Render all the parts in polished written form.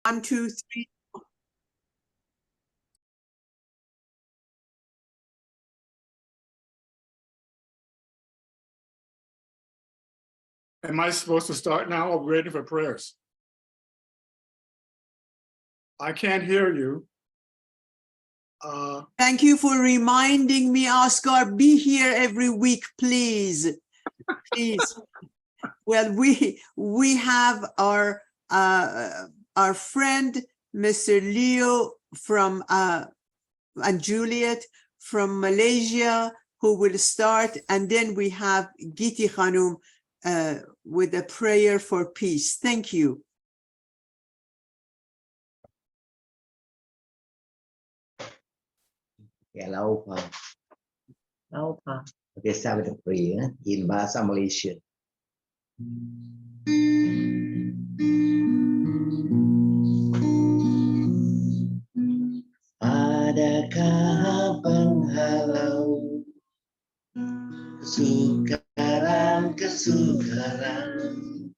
1, 2, 3. Am I supposed to start now or ready for prayers? I can't hear you. Thank you for reminding me, Oscar. Be here every week, please. Please. Well, we have our friend, Mr. Leo from and Juliet from Malaysia, who will start, and then we have Giti Khanum with a prayer for peace. Thank you. Okay, okay, start with the prayer in Bahasa Malaysia. Adakah penghalau kesukaran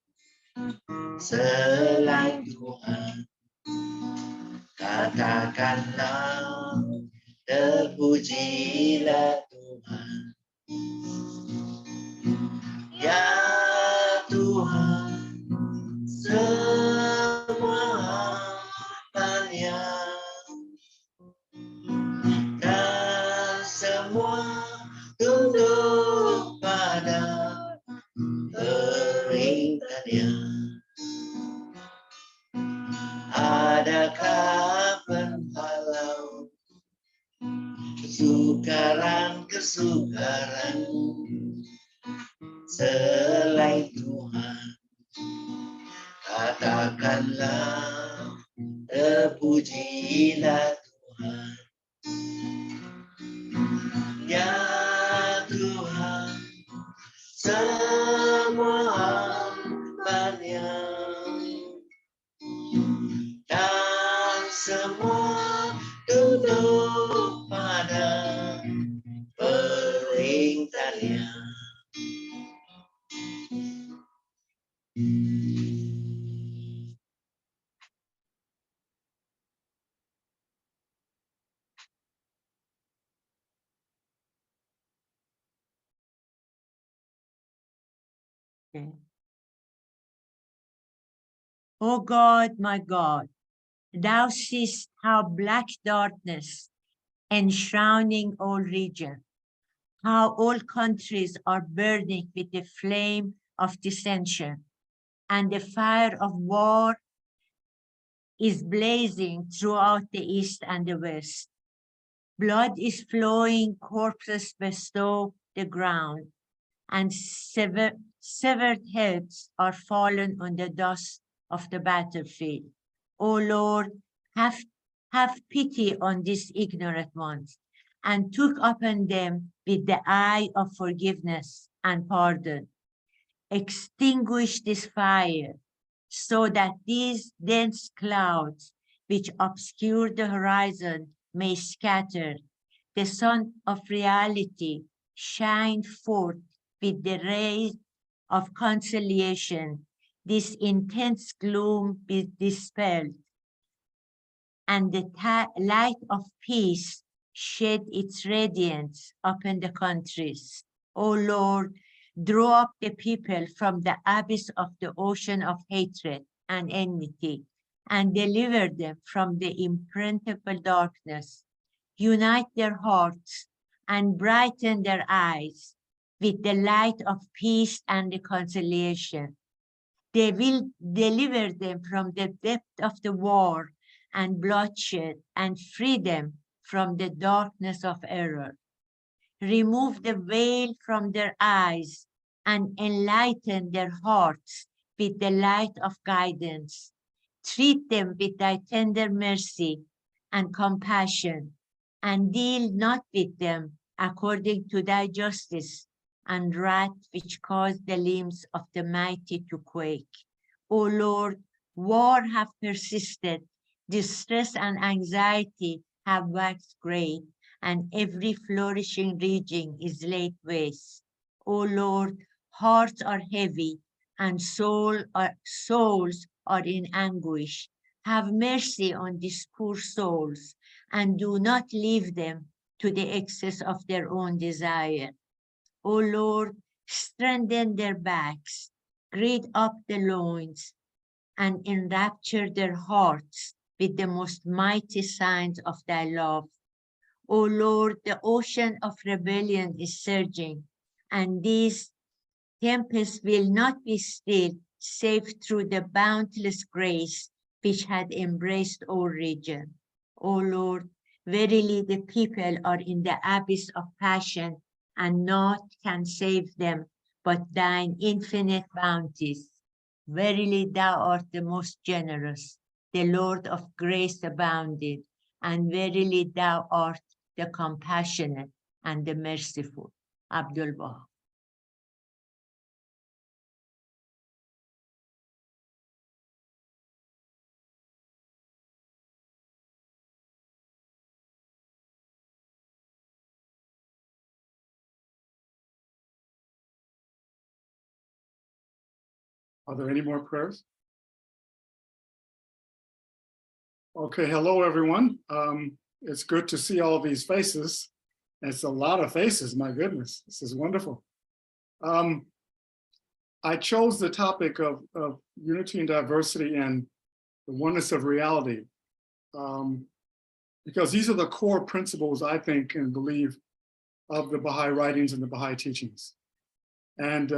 selain Tuhan? Katakanlah, terpujilah Tuhan. Ya Tuhan, semua hambanya dan semua tunduk pada perintahnya. Adakah penghalau kesukaran selain Tuhan? Katakanlah, terpujilah Tuhan. Ya Tuhan, semua hambanya dan semua tunduk pada perintahnya. Okay. O God, my God, thou seest how black darkness enshrouding all regions, how all countries are burning with the flame of dissension, and the fire of war is blazing throughout the east and the west. Blood is flowing, corpses bestow the ground, and severed heads are fallen on the dust of the battlefield. O Lord, have pity on these ignorant ones, and look upon them with the eye of forgiveness and pardon. Extinguish this fire, so that these dense clouds which obscure the horizon may scatter. The sun of reality shine forth with the rays of conciliation. This intense gloom be dispelled, and the light of peace shed its radiance upon the countries. O Lord, draw up the people from the abyss of the ocean of hatred and enmity, and deliver them from the impenetrable darkness. Unite their hearts and brighten their eyes with the light of peace and reconciliation. They will deliver them from the depth of the war and bloodshed, and free them from the darkness of error. Remove the veil from their eyes and enlighten their hearts with the light of guidance. Treat them with thy tender mercy and compassion, and deal not with them according to thy justice and wrath, which caused the limbs of the mighty to quake. O Lord, war have persisted, distress and anxiety have waxed great, and every flourishing region is laid waste. O Lord, hearts are heavy, and souls are in anguish. have mercy on these poor souls and do not leave them to the excess of their own desire. O Lord, strengthen their backs, gird up the loins, and enrapture their hearts with the most mighty signs of thy love. O Lord, the ocean of rebellion is surging, and these tempests will not be stilled save through the boundless grace which had embraced all region. O Lord, verily the people are in the abyss of passion, and naught can save them but thine infinite bounties. Verily thou art the most generous, the Lord of grace abounded, and verily thou art the compassionate and the merciful. Abdul Baha. Are there any more prayers? Okay, hello, everyone. It's good to see all these faces. It's a lot of faces, my goodness. This is wonderful. I chose the topic of unity and diversity and the oneness of reality because these are the core principles, I think, and believe of the Baha'i writings and the Baha'i teachings. And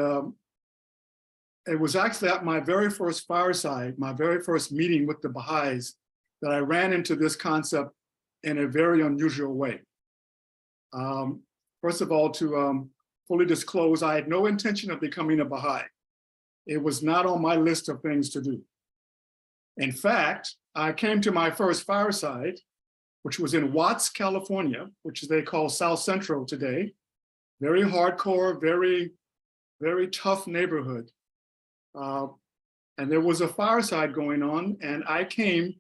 it was actually at my very first fireside, my very first meeting with the Baha'is, that I ran into this concept in a very unusual way. First of all, to fully disclose, I had no intention of becoming a Baha'i. It was not on my list of things to do. In fact, I came to my first fireside, which was in Watts, California, which they call South Central today. Very hardcore, very, very tough neighborhood. And there was a fireside going on, and I came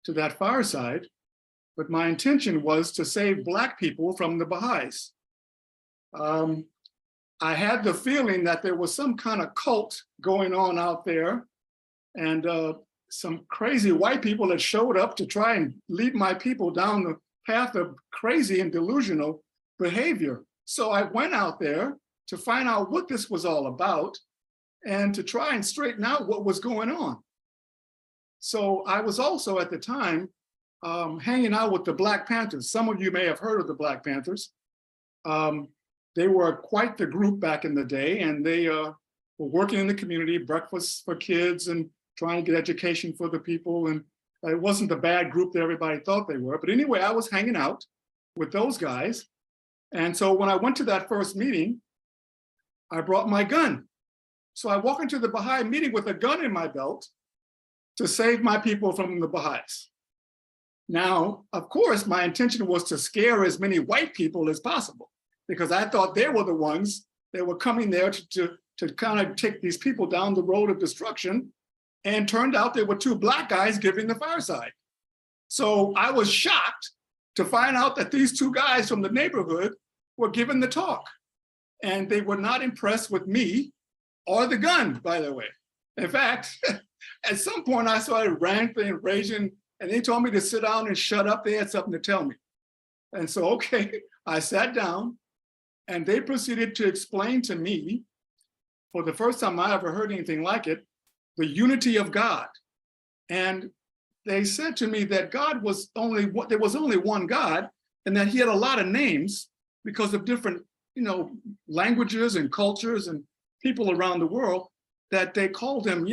to that fireside, but my intention was to save Black people from the Baha'is. I had the feeling that there was some kind of cult going on out there, and some crazy white people that showed up to try and lead my people down the path of crazy and delusional behavior. So I went out there to find out what this was all about and to try and straighten out what was going on. So I was also at the time hanging out with the Black Panthers. Some of you may have heard of the Black Panthers. They were quite the group back in the day, and they were working in the community, breakfast for kids and trying to get education for the people. And it wasn't the bad group that everybody thought they were. But anyway, I was hanging out with those guys. And so when I went to that first meeting, I brought my gun. So I walk into the Baha'i meeting with a gun in my belt to save my people from the Baha'is. Now, of course, my intention was to scare as many white people as possible, because I thought they were the ones that were coming there to kind of take these people down the road of destruction. And turned out there were two Black guys giving the fireside. So I was shocked to find out that these two guys from the neighborhood were giving the talk. And they were not impressed with me or the gun, by the way. In fact, at some point I started ranting and raging, and they told me to sit down and shut up. They had something to tell me. And so, okay, I sat down, and they proceeded to explain to me, for the first time I ever heard anything like it, the unity of God. And they said to me that God was there was only one God, and that he had a lot of names because of different, languages and cultures and people around the world, that they called him,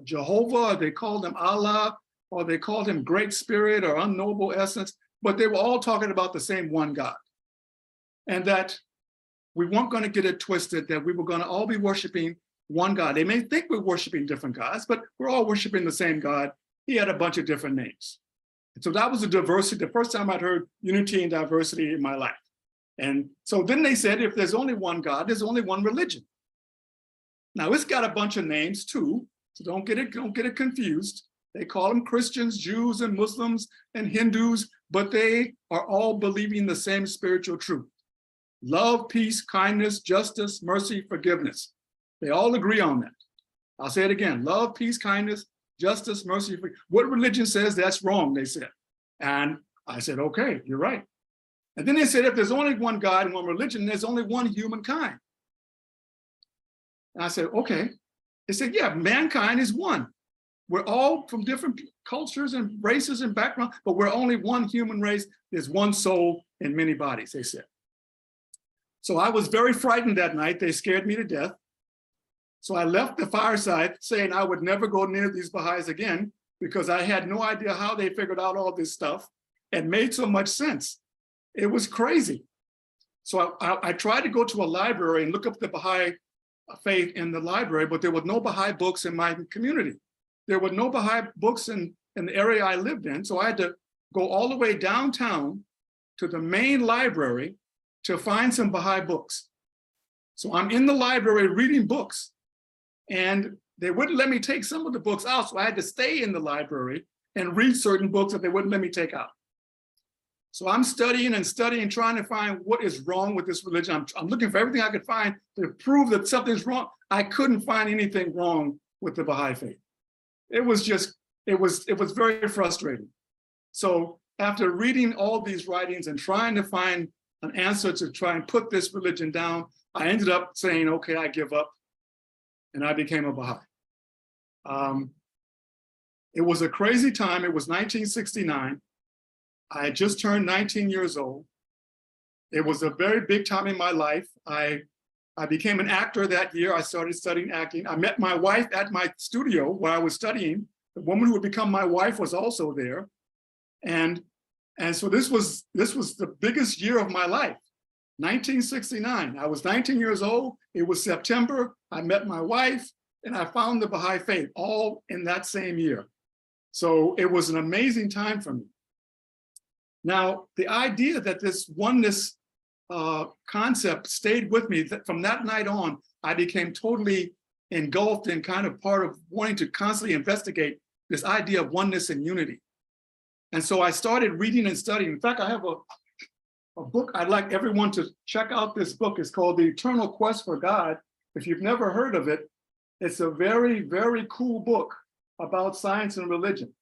Jehovah, they called him Allah, or they called him Great Spirit or Unknowable Essence, but they were all talking about the same one God. And that we weren't going to get it twisted, that we were going to all be worshiping one God. They may think we're worshiping different gods, but we're all worshiping the same God. He had a bunch of different names. And so that was the diversity, the first time I'd heard unity and diversity in my life. And so then they said, if there's only one God, there's only one religion. Now it's got a bunch of names too, so don't get it confused. They call them Christians, Jews, and Muslims, and Hindus, but they are all believing the same spiritual truth. Love, peace, kindness, justice, mercy, forgiveness. They all agree on that. I'll say it again, love, peace, kindness, justice, mercy, what religion says that's wrong, they said. And I said, okay, you're right. And then they said, if there's only one God and one religion, there's only one humankind. And I said, okay. They said, yeah, mankind is one. We're all from different cultures and races and backgrounds, but we're only one human race. There's one soul in many bodies, they said. So I was very frightened that night. They scared me to death. So I left the fireside saying I would never go near these Baha'is again because I had no idea how they figured out all this stuff and made so much sense. It was crazy. So I tried to go to a library and look up the Baha'i faith in the library, but there were no Baha'i books in my community. There were no Baha'i books in the area I lived in. So I had to go all the way downtown to the main library to find some Baha'i books. So I'm in the library reading books, and they wouldn't let me take some of the books out. So I had to stay in the library and read certain books that they wouldn't let me take out. So I'm studying and studying, trying to find what is wrong with this religion. I'm looking for everything I could find to prove that something's wrong. I couldn't find anything wrong with the Baha'i faith. It was just, it was very frustrating. So after reading all these writings and trying to find an answer to try and put this religion down, I ended up saying, okay, I give up. And I became a Baha'i. It was a crazy time. It was 1969. I had just turned 19 years old. It was a very big time in my life. I became an actor that year. I started studying acting. I met my wife at my studio where I was studying. The woman who would become my wife was also there. And so this was the biggest year of my life, 1969. I was 19 years old. It was September. I met my wife and I found the Baha'i faith all in that same year. So it was an amazing time for me. Now, the idea that this oneness concept stayed with me, that from that night on, I became totally engulfed in kind of part of wanting to constantly investigate this idea of oneness and unity. And so I started reading and studying. In fact, I have a book I'd like everyone to check out. This book is called The Eternal Quest for God. If you've never heard of it, it's a very, very cool book about science and religion.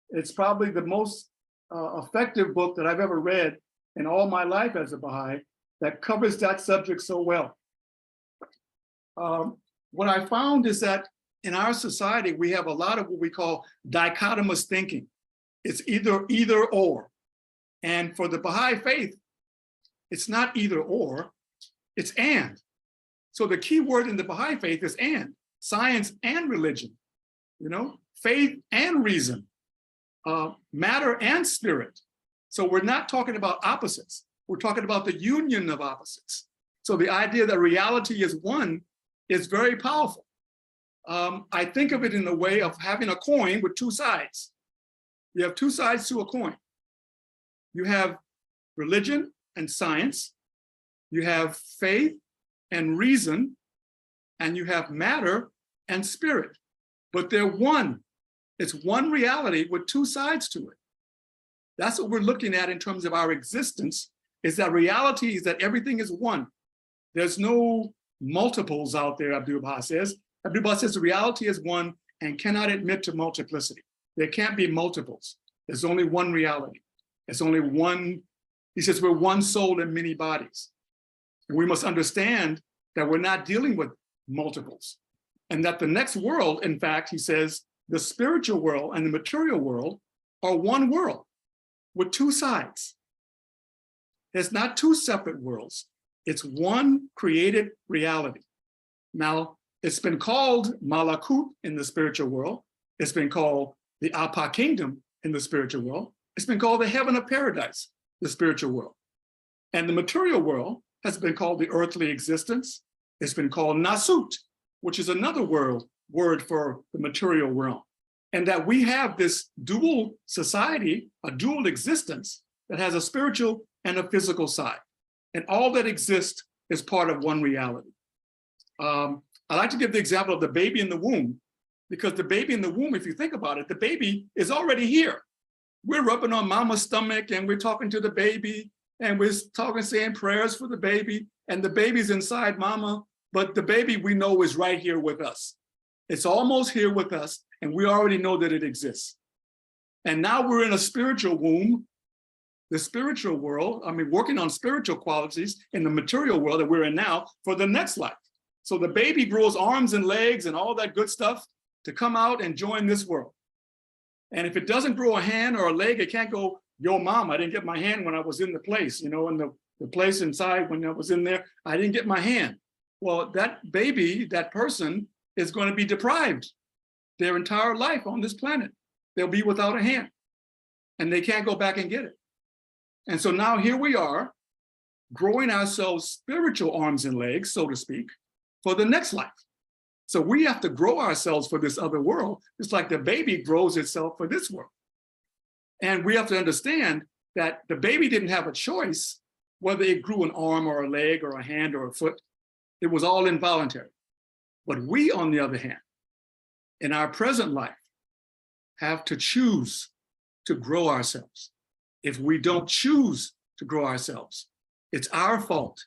It's probably the most effective book that I've ever read in all my life as a Baha'i that covers that subject so well. What I found is that in our society, we have a lot of what we call dichotomous thinking. It's either or. And for the Baha'i faith, it's not either or, it's and. So the key word in the Baha'i faith is and, science and religion, faith and reason, matter and spirit. So we're not talking about opposites. We're talking about the union of opposites. So the idea that reality is one is very powerful. I think of it in the way of having a coin with two sides. You have two sides to a coin. You have religion and science. You have faith and reason. And you have matter and spirit. But they're one. It's one reality with two sides to it. That's what we're looking at in terms of our existence, is that reality is that everything is one. There's no multiples out there, Abdu'l-Baha says. Abdu'l-Baha says the reality is one and cannot admit to multiplicity. There can't be multiples. There's only one reality. It's only one. He says we're one soul in many bodies. And we must understand that we're not dealing with multiples. And that the next world, in fact, he says, the spiritual world and the material world are one world with two sides. It's not two separate worlds. It's one created reality. Now, it's been called Malakut in the spiritual world. It's been called the Apa kingdom in the spiritual world. It's been called the heaven of paradise, the spiritual world. And the material world has been called the earthly existence. It's been called Nasut, which is another word for the material realm. And that we have this dual society, a dual existence that has a spiritual and a physical side. And all that exists is part of one reality. I like to give the example of the baby in the womb, because the baby in the womb, if you think about it, the baby is already here. We're rubbing on mama's stomach and we're talking to the baby and we're talking, saying prayers for the baby, and the baby's inside mama, but the baby we know is right here with us. It's almost here with us, and we already know that it exists. And now we're in a spiritual womb, the spiritual world, working on spiritual qualities in the material world that we're in now for the next life. So the baby grows arms and legs and all that good stuff to come out and join this world. And if it doesn't grow a hand or a leg, it can't go, yo, mom, I didn't get my hand when I was in the place, in the place inside when I was in there, I didn't get my hand. Well, that baby, that person is going to be deprived their entire life on this planet. They'll be without a hand and they can't go back and get it. And so now here we are growing ourselves spiritual arms and legs, so to speak, for the next life. So we have to grow ourselves for this other world, just like the baby grows itself for this world. And we have to understand that the baby didn't have a choice whether it grew an arm or a leg or a hand or a foot. It was all involuntary. But we, on the other hand, in our present life, have to choose to grow ourselves. If we don't choose to grow ourselves, it's our fault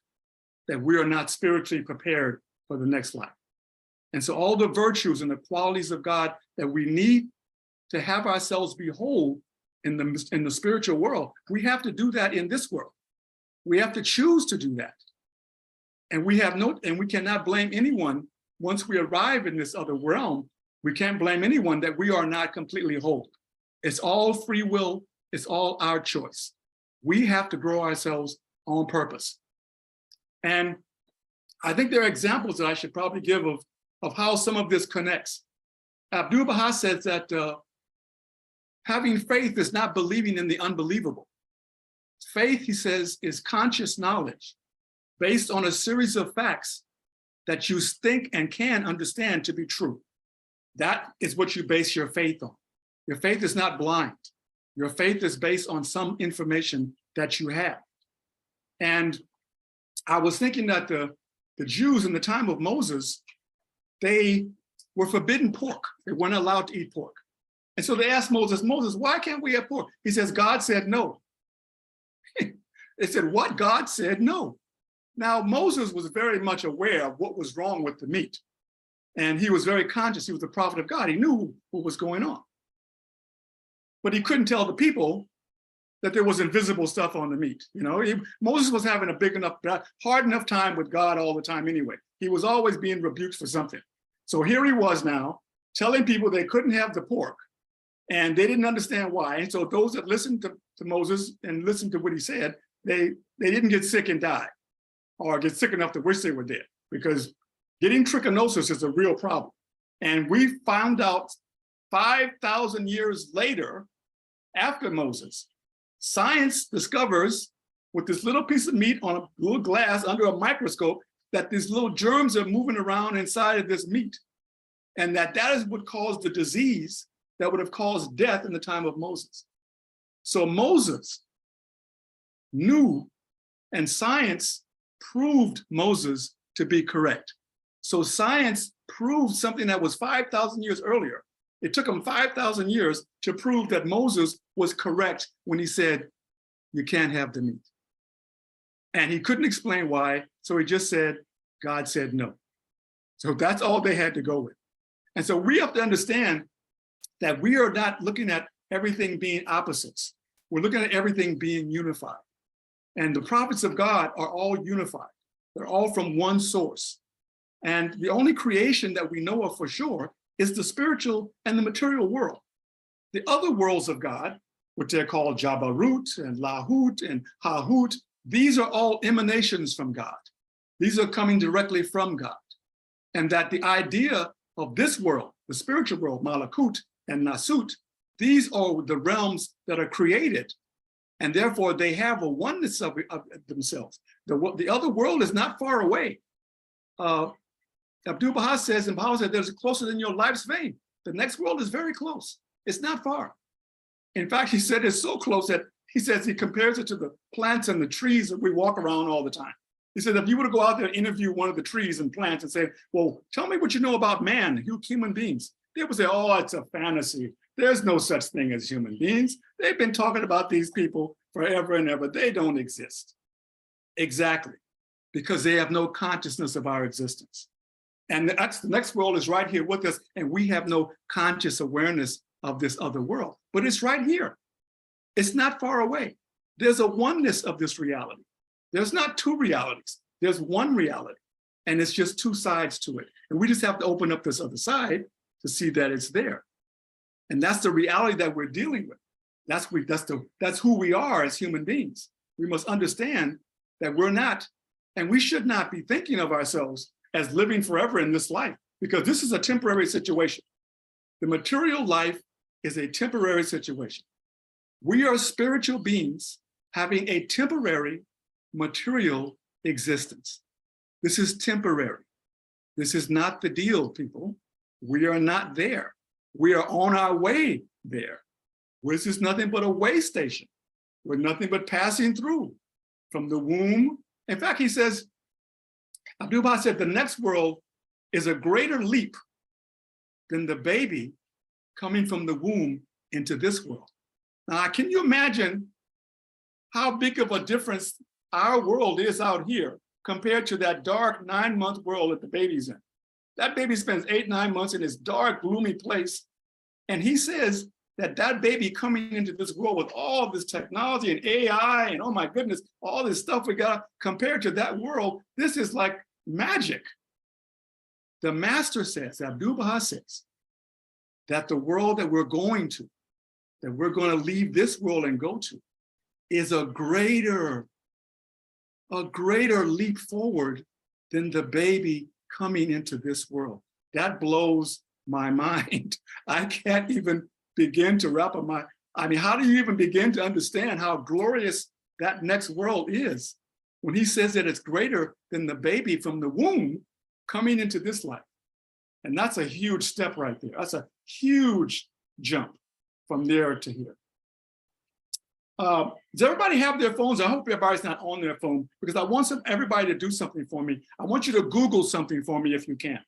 that we are not spiritually prepared for the next life. And so all the virtues and the qualities of God that we need to have ourselves be whole in the spiritual world, we have to do that in this world. We have to choose to do that. And we cannot blame anyone once we arrive in this other realm. We can't blame anyone that we are not completely whole. It's all free will. It's all our choice. We have to grow ourselves on purpose. And I think there are examples that I should probably give of how some of this connects. Abdu'l-Baha says that having faith is not believing in the unbelievable. Faith, he says, is conscious knowledge based on a series of facts that you think and can understand to be true. That is what you base your faith on. Your faith is not blind. Your faith is based on some information that you have. And I was thinking that the Jews in the time of Moses, they were forbidden pork. They weren't allowed to eat pork. And so they asked Moses, why can't we have pork? He says, God said no. They said, what? God said no. Now, Moses was very much aware of what was wrong with the meat. And he was very conscious. He was the prophet of God. He knew what was going on. But he couldn't tell the people that there was invisible stuff on the meat. Moses was having a hard enough time with God all the time anyway. He was always being rebuked for something. So here he was now telling people they couldn't have the pork and they didn't understand why. And so those that listened to Moses and listened to what he said, they didn't get sick and die or get sick enough to wish they were dead, because getting trichinosis is a real problem. And we found out 5,000 years later, after Moses, science discovers with this little piece of meat on a little glass under a microscope that these little germs are moving around inside of this meat. And that is what caused the disease that would have caused death in the time of Moses. So Moses knew, and science proved Moses to be correct. So science proved something that was 5,000 years earlier. It took him 5,000 years to prove that Moses was correct when he said, you can't have the meat. And he couldn't explain why, so he just said, God said no. So that's all they had to go with. And so we have to understand that we are not looking at everything being opposites. We're looking at everything being unified. And the prophets of God are all unified. They're all from one source. And the only creation that we know of for sure is the spiritual and the material world. The other worlds of God, which they're called Jabarut and Lahut and Hahut, these are all emanations from God. These are coming directly from God. And that the idea of this world, the spiritual world, Malakut and Nasut, these are the realms that are created. And therefore they have a oneness of themselves. The other world is not far away. Abdu'l-Baha says, and Baha said, there's closer than your life's vein. The next world is very close. It's not far. In fact, he said it's so close that he says he compares it to the plants and the trees that we walk around all the time. He said, if you were to go out there and interview one of the trees and plants and say, well, tell me what you know about man, human beings. They would say, oh, it's a fantasy. There's no such thing as human beings. They've been talking about these people forever and ever. They don't exist. Exactly, because they have no consciousness of our existence. And the next world is right here with us, and we have no conscious awareness of this other world. But it's right here. It's not far away. There's a oneness of this reality. There's not two realities. There's one reality, and it's just two sides to it. And we just have to open up this other side to see that it's there. And that's the reality that we're dealing with. That's who we are as human beings. We must understand that we're not, and we should not be thinking of ourselves as living forever in this life, because this is a temporary situation. The material life is a temporary situation. We are spiritual beings having a temporary material existence. This is temporary. This is not the deal, people. We are not there. We are on our way there. This is nothing but a way station. We're nothing but passing through from the womb. In fact, he says, Abdu'l-Baha said, the next world is a greater leap than the baby coming from the womb into this world. Now, can you imagine how big of a difference our world is out here compared to that dark 9-month world that the baby's in? That baby spends 8-9 months in this dark, gloomy place. And he says that that baby coming into this world with all this technology and AI and, oh my goodness, all this stuff we got, compared to that world, this is like magic. The master says, Abdu'l-Baha says, that the world that we're going to leave this world and go to, is a greater leap forward than the baby coming into this world. That blows my mind. I can't even begin to wrap up I mean, how do you even begin to understand how glorious that next world is when he says that it's greater than the baby from the womb coming into this life? And that's a huge step right there. That's a huge jump from there to here. Does everybody have their phones? I hope everybody's not on their phone, because I want everybody to do something for me. I want you to Google something for me if you can.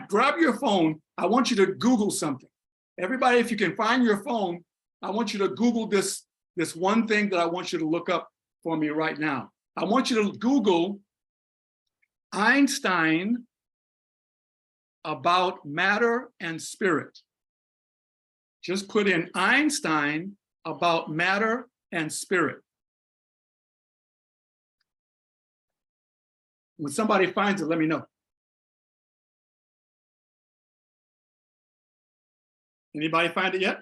Grab your phone, I want you to Google something. Everybody, if you can find your phone, I want you to Google this one thing that I want you to look up for me right now. I want you to Google Einstein about matter and spirit. Just put in Einstein about matter and spirit. When somebody finds it, let me know. Anybody find it yet?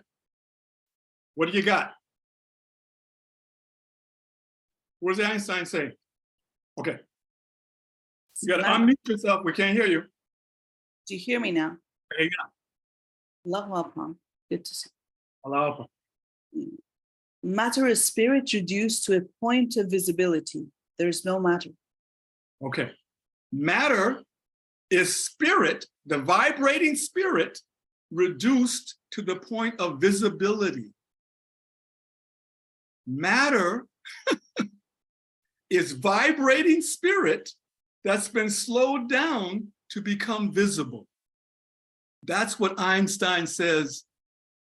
What do you got? What does Einstein say? Okay. You got to unmute yourself. We can't hear you. Do you hear me now? There you go. Allahu Akbar. Good to see. Allahu Akbar. Matter is spirit reduced to a point of visibility. There is no matter. Okay. Matter is spirit, the vibrating spirit, reduced to the point of visibility. Matter is vibrating spirit that's been slowed down to become visible. That's what Einstein says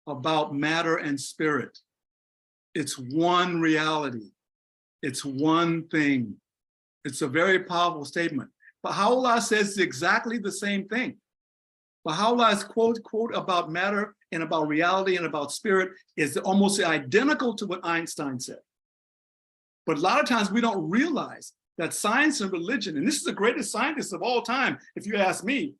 about matter and spirit. It's one reality. It's one thing. It's a very powerful statement. Baha'u'llah says exactly the same thing. Baha'u'llah's quote about matter and about reality and about spirit is almost identical to what Einstein said. But a lot of times we don't realize that science and religion, and this is the greatest scientist of all time, if you ask me,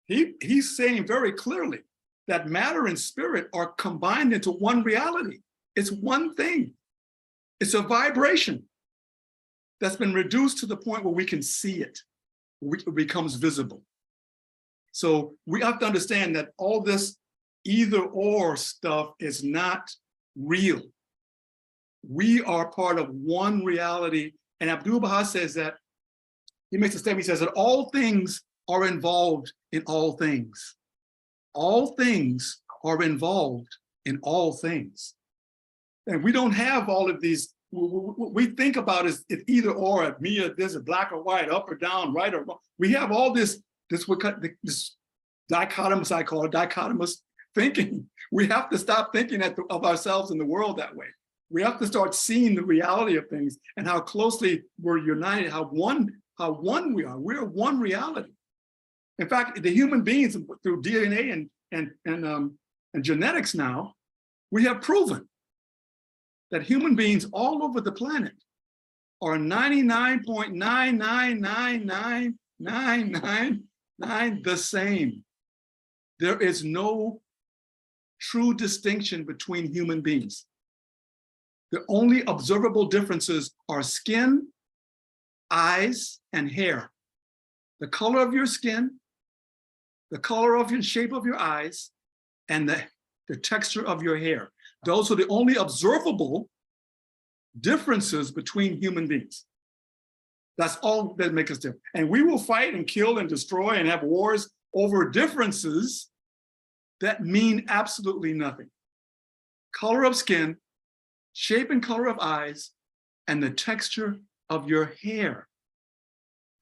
he's saying very clearly that matter and spirit are combined into one reality. It's one thing. It's a vibration that's been reduced to the point where we can see it. It becomes visible. So we have to understand that all this either or stuff is not real. We are part of one reality. And Abdu'l-Baha says that, he makes a statement, he says that all things are involved in all things. All things are involved in all things. And we don't have all of these, we think about it either or, at me or this, black or white, up or down, right or wrong. We have all this dichotomous, I call it dichotomous thinking. We have to stop thinking of ourselves in the world that way. We have to start seeing the reality of things and how closely we're united, how one we are. We're one reality. In fact, the human beings through DNA and genetics now, we have proven that human beings all over the planet are 99.9999999 the same. There is no true distinction between human beings. The only observable differences are skin, eyes, and hair. The color of your skin, the color of your shape of your eyes, and the texture of your hair. Those are the only observable differences between human beings. That's all that makes us different. And we will fight and kill and destroy and have wars over differences that mean absolutely nothing. Color of skin, shape and color of eyes, and the texture of your hair.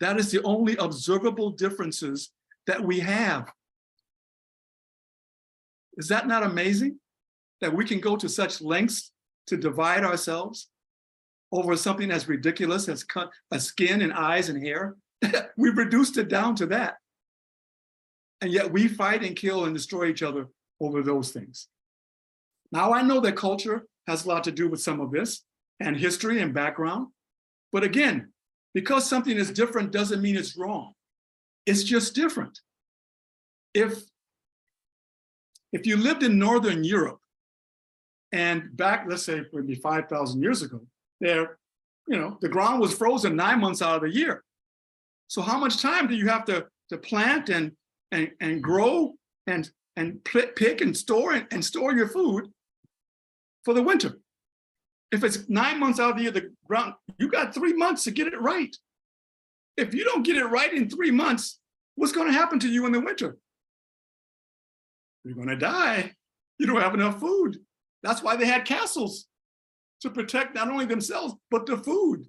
That is the only observable differences that we have. Is that not amazing? That we can go to such lengths to divide ourselves over something as ridiculous as skin and eyes and hair? We've reduced it down to that. And yet we fight and kill and destroy each other over those things. Now I know that culture has a lot to do with some of this, and history and background. But again, because something is different doesn't mean it's wrong. It's just different. If you lived in Northern Europe, and back, let's say maybe 5,000 years ago, there, the ground was frozen 9 months out of the year. So how much time do you have to plant and grow and pick and store your food for the winter? If it's 9 months out of the year, the ground, you got 3 months to get it right. If you don't get it right in 3 months, what's going to happen to you in the winter? You're going to die. You don't have enough food. That's why they had castles, to protect not only themselves, but the food.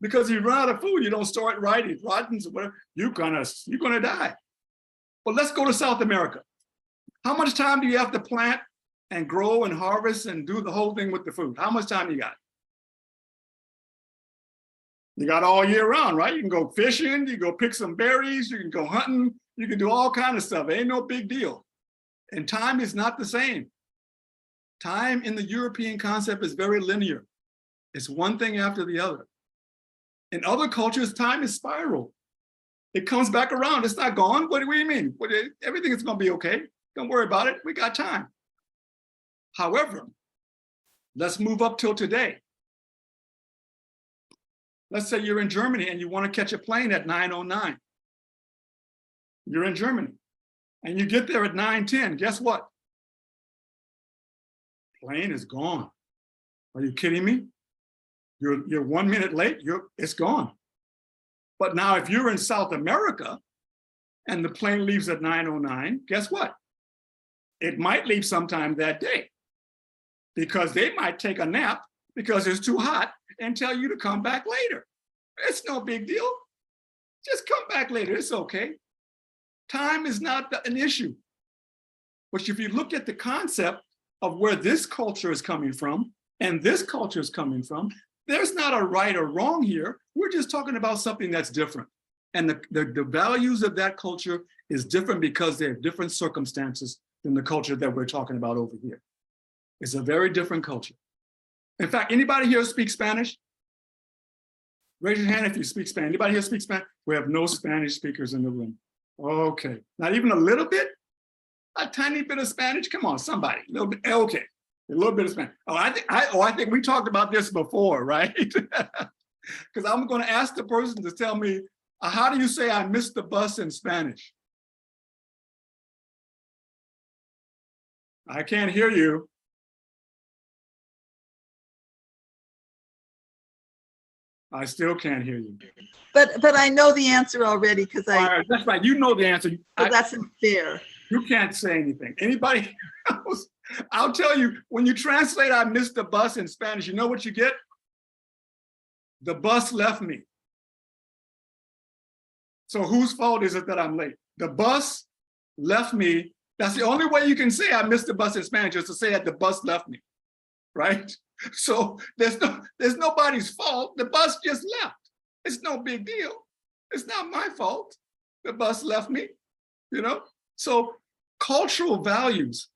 Because if you run out of food, you don't store it right, it rottens or whatever, you're gonna die. But let's go to South America. How much time do you have to plant and grow and harvest and do the whole thing with the food? How much time you got? You got all year round, right? You can go fishing, you can go pick some berries, you can go hunting, you can do all kinds of stuff. It ain't no big deal. And time is not the same. Time in the European concept is very linear. It's one thing after the other. In other cultures, time is spiral. It comes back around. It's not gone. What do you mean? Everything is going to be okay. Don't worry about it. We got time. However, let's move up till today. Let's say you're in Germany and you want to catch a plane at 9:09. You're in Germany and you get there at 9:10. Guess what? Plane is gone. Are you kidding me? You're 1 minute late, it's gone. But now if you're in South America and the plane leaves at 9:09, guess what? It might leave sometime that day because they might take a nap because it's too hot and tell you to come back later. It's no big deal. Just come back later, it's okay. Time is not an issue. But if you look at the concept of where this culture is coming from and this culture is coming from, there's not a right or wrong here. We're just talking about something that's different. And the values of that culture is different because they have different circumstances than the culture that we're talking about over here. It's a very different culture. In fact, anybody here speak Spanish? Raise your hand if you speak Spanish. Anybody here speak Spanish? We have no Spanish speakers in the room. Okay, not even a little bit? A tiny bit of Spanish? Come on, somebody. A little bit. Okay, a little bit of Spanish. I think we talked about this before, right? Because I'm going to ask the person to tell me, how do you say I missed the bus in Spanish? I can't hear you. I still can't hear you. But I know the answer already because All right, that's right. You know the answer. that's unfair. You can't say anything. Anybody else? I'll tell you, when you translate I missed the bus in Spanish, you know what you get? The bus left me. So whose fault is it that I'm late? The bus left me. That's the only way you can say I missed the bus in Spanish, is to say that the bus left me, right? So there's nobody's fault. The bus just left. It's no big deal. It's not my fault. the bus left me, you know? So cultural values,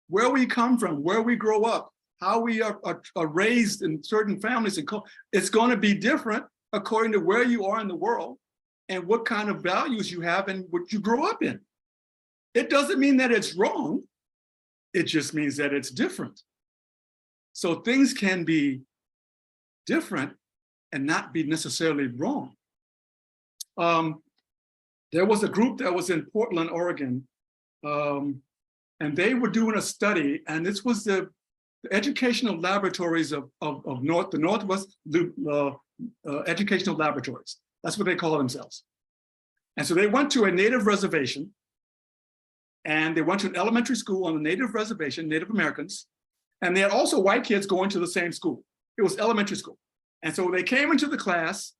where we come from, where we grow up, how we are raised in certain families, and it's going to be different according to where you are in the world and what kind of values you have and what you grow up in. It doesn't mean that it's wrong. It just means that it's different. So things can be different and not be necessarily wrong. There was a group that was in Portland, Oregon, and they were doing a study, and this was the educational laboratories of the Northwest Educational Laboratories. That's what they call themselves. And so they went to a native reservation, and they went to an elementary school on the native reservation, Native Americans, and they had also white kids going to the same school. It was elementary school. And so they came into the class,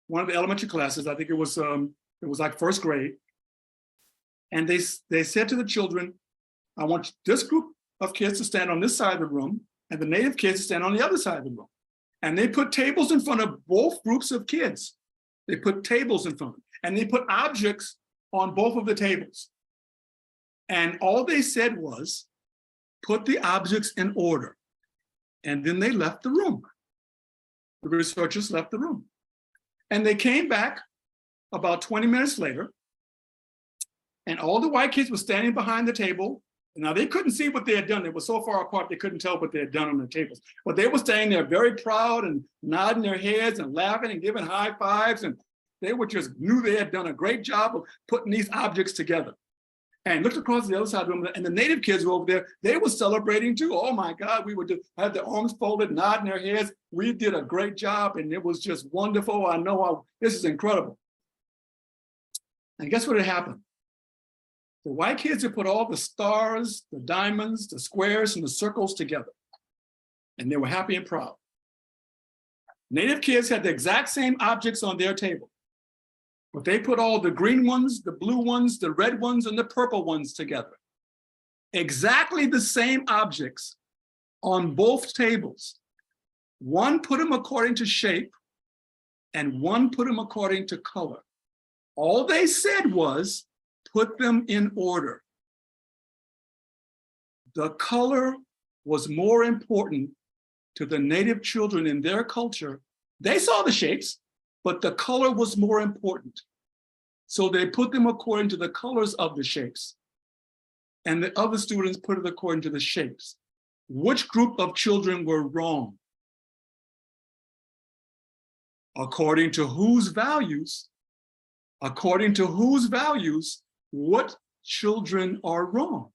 one of the elementary classes, I think it was like first grade. And they said to the children, I want this group of kids to stand on this side of the room and the native kids to stand on the other side of the room. And they put tables in front of both groups of kids. They put tables in front of them, and they put objects on both of the tables. And all they said was, put the objects in order. And then they left the room. The researchers left the room. And they came back about 20 minutes later, and all the white kids were standing behind the table. Now, they couldn't see what they had done. They were so far apart, they couldn't tell what they had done on the tables. But they were standing there very proud and nodding their heads and laughing and giving high fives. And they were just knew they had done a great job of putting these objects together. And looked across the other side of the room, and the native kids were over there. They were celebrating too. Oh my God, we would have their arms folded, nodding their heads. We did a great job, and it was just wonderful. I know this is incredible. And guess what had happened? The white kids had put all the stars, the diamonds, the squares, and the circles together. And they were happy and proud. Native kids had the exact same objects on their table. But they put all the green ones, the blue ones, the red ones, and the purple ones together. Exactly the same objects on both tables. One put them according to shape, and one put them according to color. All they said was, put them in order. The color was more important to the native children in their culture. They saw the shapes, but the color was more important. So they put them according to the colors of the shapes. And the other students put it according to the shapes. Which group of children were wrong? According to whose values? According to whose values, what children are wrong?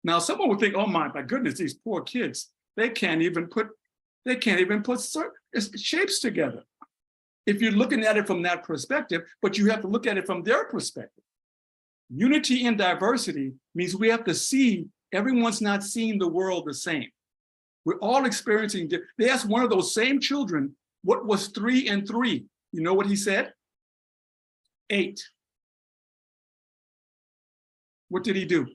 Now, someone would think, oh my goodness, these poor kids, they can't even put shapes together. If you're looking at it from that perspective, but you have to look at it from their perspective. Unity in diversity means we have to see everyone's not seeing the world the same. We're all experiencing. They asked one of those same children, what was 3 and 3? You know what he said? 8. What did he do?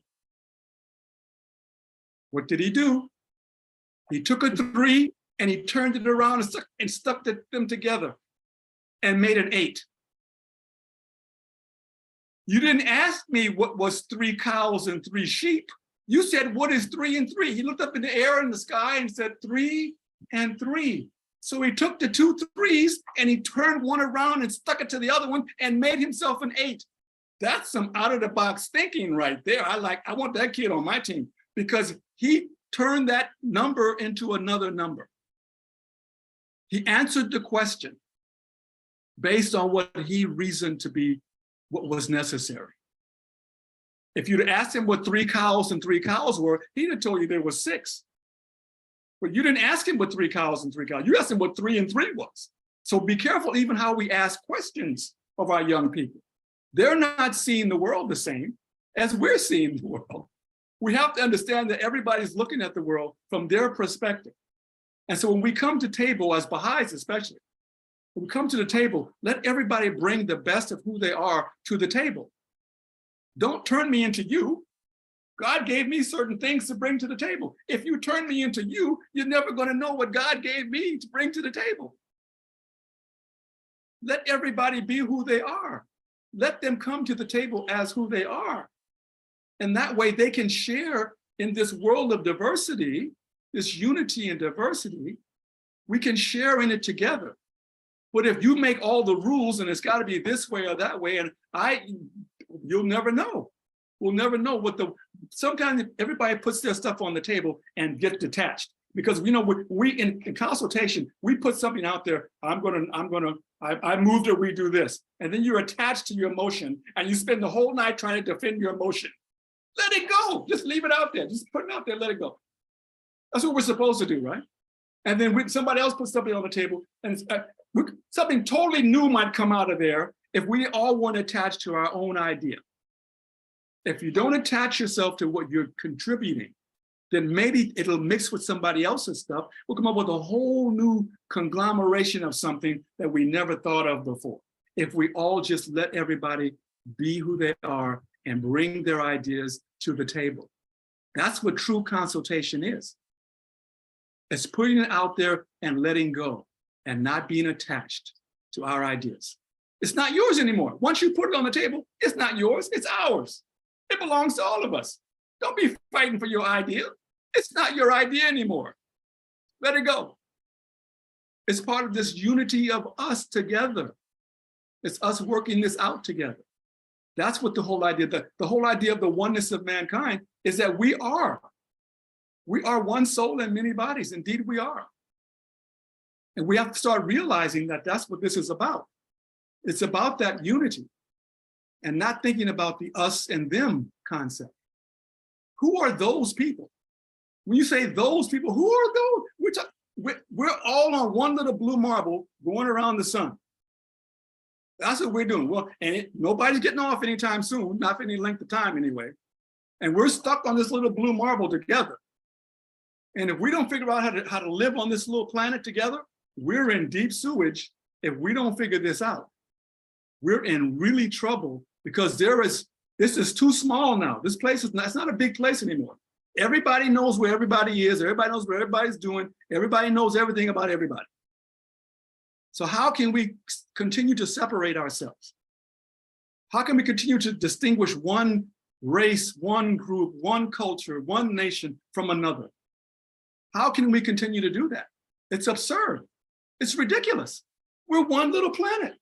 What did he do? He took a 3 and he turned it around and stuck them together and made an 8. You didn't ask me what was 3 cows and 3 sheep. You said, what is 3 and 3? He looked up in the air in the sky and said 3 and 3. So he took the 2 3s and he turned one around and stuck it to the other one and made himself an 8. That's some out of the box thinking right there. I want that kid on my team because he turned that number into another number. He answered the question based on what he reasoned to be what was necessary. If you'd asked him what 3 cows and 3 cows were, he'd have told you there were 6. But you didn't ask him what 3 cows and 3 cows. You asked him what 3 and 3 was. So be careful even how we ask questions of our young people. They're not seeing the world the same as we're seeing the world. We have to understand that everybody's looking at the world from their perspective. And so when we come to table, as Baha'is especially, when we come to the table, let everybody bring the best of who they are to the table. Don't turn me into you. God gave me certain things to bring to the table. If you turn me into you, you're never going to know what God gave me to bring to the table. Let everybody be who they are. let them come to the table as who they are. And that way they can share in this world of diversity, this unity and diversity, we can share in it together. But if you make all the rules and it's got to be this way or that way, and you'll never know. We'll never know what sometimes everybody puts their stuff on the table and gets detached. Because we in consultation, we put something out there, I moved it, we do this. And then you're attached to your emotion and you spend the whole night trying to defend your emotion. Let it go, just leave it out there. Just put it out there, let it go. That's what we're supposed to do, right? And then somebody else puts something on the table and something totally new might come out of there if we all want to attach to our own idea. If you don't attach yourself to what you're contributing, then maybe it'll mix with somebody else's stuff. We'll come up with a whole new conglomeration of something that we never thought of before. If we all just let everybody be who they are and bring their ideas to the table. That's what true consultation is. It's putting it out there and letting go and not being attached to our ideas. It's not yours anymore. Once you put it on the table, it's not yours, it's ours. It belongs to all of us. Don't be fighting for your idea. It's not your idea anymore. Let it go. It's part of this unity of us together. It's us working this out together. That's what the whole idea, the whole idea of the oneness of mankind is that we are one soul and many bodies. Indeed, we are. And we have to start realizing that that's what this is about. It's about that unity and not thinking about the us and them concept. Who are those people? When you say those people, who are those? We're all on one little blue marble going around the sun. That's what we're doing. Well, and nobody's getting off anytime soon, not for any length of time anyway. And we're stuck on this little blue marble together. And if we don't figure out how to live on this little planet together, we're in deep sewage if we don't figure this out. We're in really trouble because this is too small now. This place it's not a big place anymore. Everybody knows where everybody is. Everybody knows what everybody's doing. Everybody knows everything about everybody. So how can we continue to separate ourselves? How can we continue to distinguish one race, one group, one culture, one nation from another? How can we continue to do that? It's absurd. It's ridiculous. We're one little planet.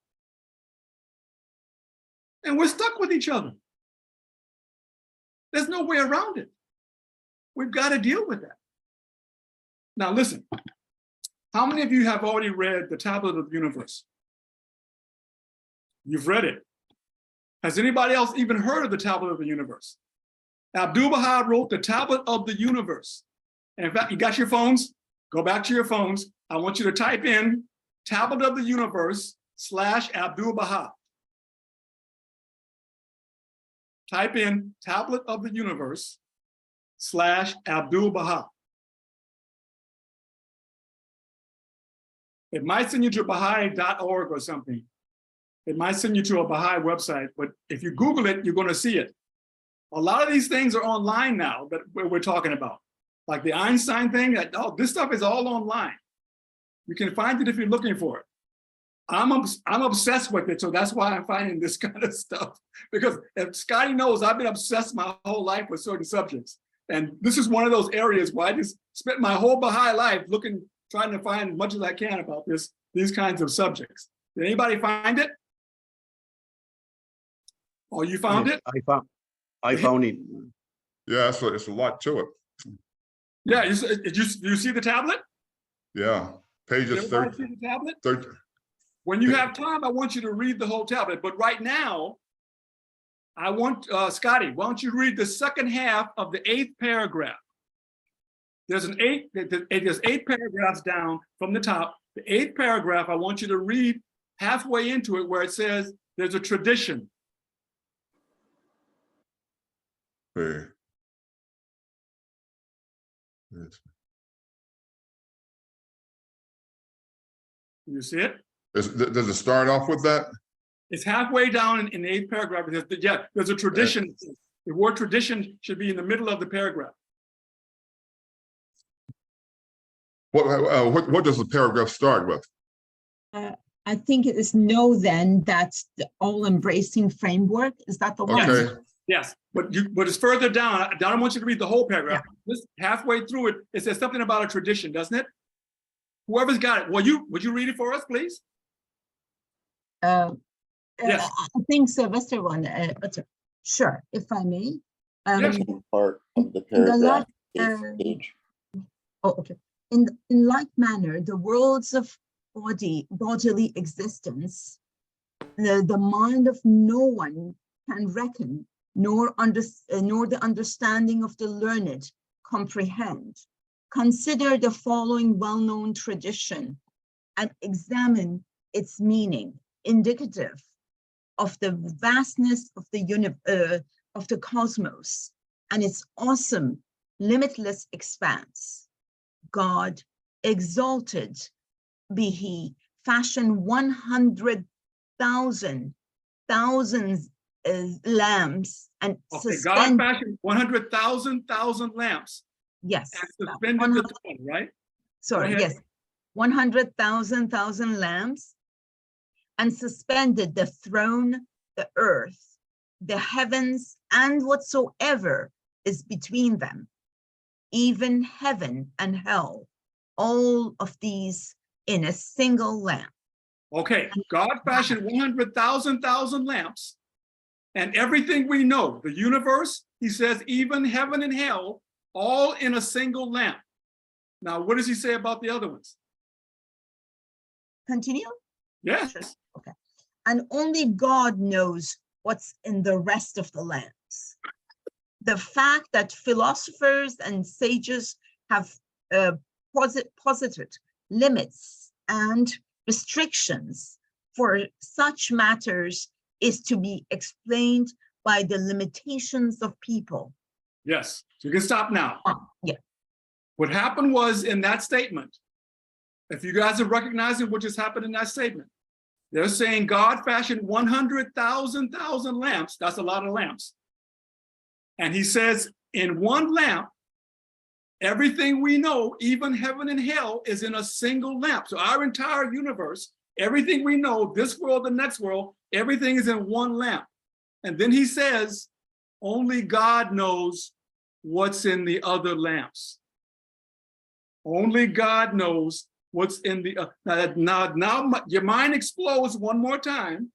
And we're stuck with each other. There's no way around it. We've got to deal with that. Now listen, how many of you have already read the Tablet of the Universe? You've read it. Has anybody else even heard of the Tablet of the Universe? Abdu'l-Baha wrote the Tablet of the Universe. And in fact, you got your phones? Go back to your phones. I want you to type in Tablet of the Universe / Abdu'l-Baha. Type in Tablet of the Universe / Abdu'l-Baha. It might send you to Baha'i.org or something. It might send you to a Baha'i website, but if you Google it, you're going to see it. A lot of these things are online now that we're talking about. Like the Einstein thing, this stuff is all online. You can find it if you're looking for it. I'm obsessed with it, so that's why I'm finding this kind of stuff. Because if Scotty knows, I've been obsessed my whole life with certain subjects. And this is one of those areas where I just spent my whole Baha'i life trying to find as much as I can about these kinds of subjects. Did anybody find it? Oh, you found it? I found it. Yeah, it's a lot to it. Yeah, you see the tablet? Yeah, pages 13. When you have time, I want you to read the whole tablet. But right now, I want, Scotty, why don't you read the second half of the 8th paragraph? There's 8 paragraphs down from the top. The 8th paragraph, I want you to read halfway into it where it says there's a tradition. Okay. Yes. You see it? Does it start off with that? It's halfway down in the 8th paragraph. There's a tradition. The word tradition should be in the middle of the paragraph. What does the paragraph start with? I think it is no, then that's the all-embracing framework. Is that the one? Okay, Yes, but it's further down. I don't want you to read the whole paragraph. Just halfway through it, it says something about a tradition, doesn't it? Whoever's got it, would you read it for us, please? Yes. I think Sylvester one. Sure, if I may. Yes. Part of the In the like, paragraph is page. oh, okay. In like manner, the worlds of bodily existence, the mind of no one can reckon, nor the understanding of the learned comprehend. Consider the following well-known tradition and examine its meaning, indicative of the vastness of the cosmos and its awesome, limitless expanse. God, exalted be he, fashioned 100,000 lamps and Okay, God fashioned 100,000 lamps. Yes. And suspended the throne, right? Sorry, yes. 100,000 lamps and suspended the throne, the earth, the heavens, and whatsoever is between them, even heaven and hell, all of these in a single lamp. Okay, God fashioned 100,000 lamps, and everything we know, the universe, he says, even heaven and hell, all in a single lamp. Now, what does he say about the other ones? Continue? Yes. Okay. And only God knows what's in the rest of the lamps. The fact that philosophers and sages have posited limits and restrictions for such matters is to be explained by the limitations of people. Yes, so you can stop now. Yeah. What happened was in that statement, if you guys are recognizing what just happened in that statement, they're saying God fashioned 100,000 lamps. That's a lot of lamps. And he says in one lamp, everything we know, even heaven and hell, is in a single lamp. So our entire universe, everything we know, this world, the next world, everything is in one lamp. And then he says, only God knows what's in the other lamps. Only God knows what's in the, now your mind explodes one more time,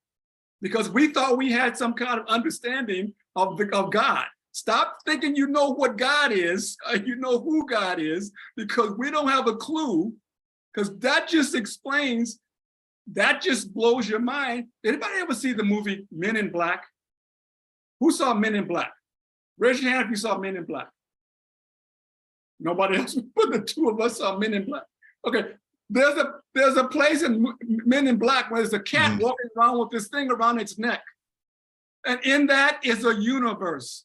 because we thought we had some kind of understanding of God. Stop thinking you know what God is, you know who God is, because we don't have a clue, because that just explains, that just blows your mind. Anybody ever see the movie Men in Black? Who saw Men in Black? Raise your hand if you saw Men in Black. Nobody else, but the two of us saw Men in Black. Okay, there's a place in Men in Black where there's a cat walking around with this thing around its neck. And in that is a universe.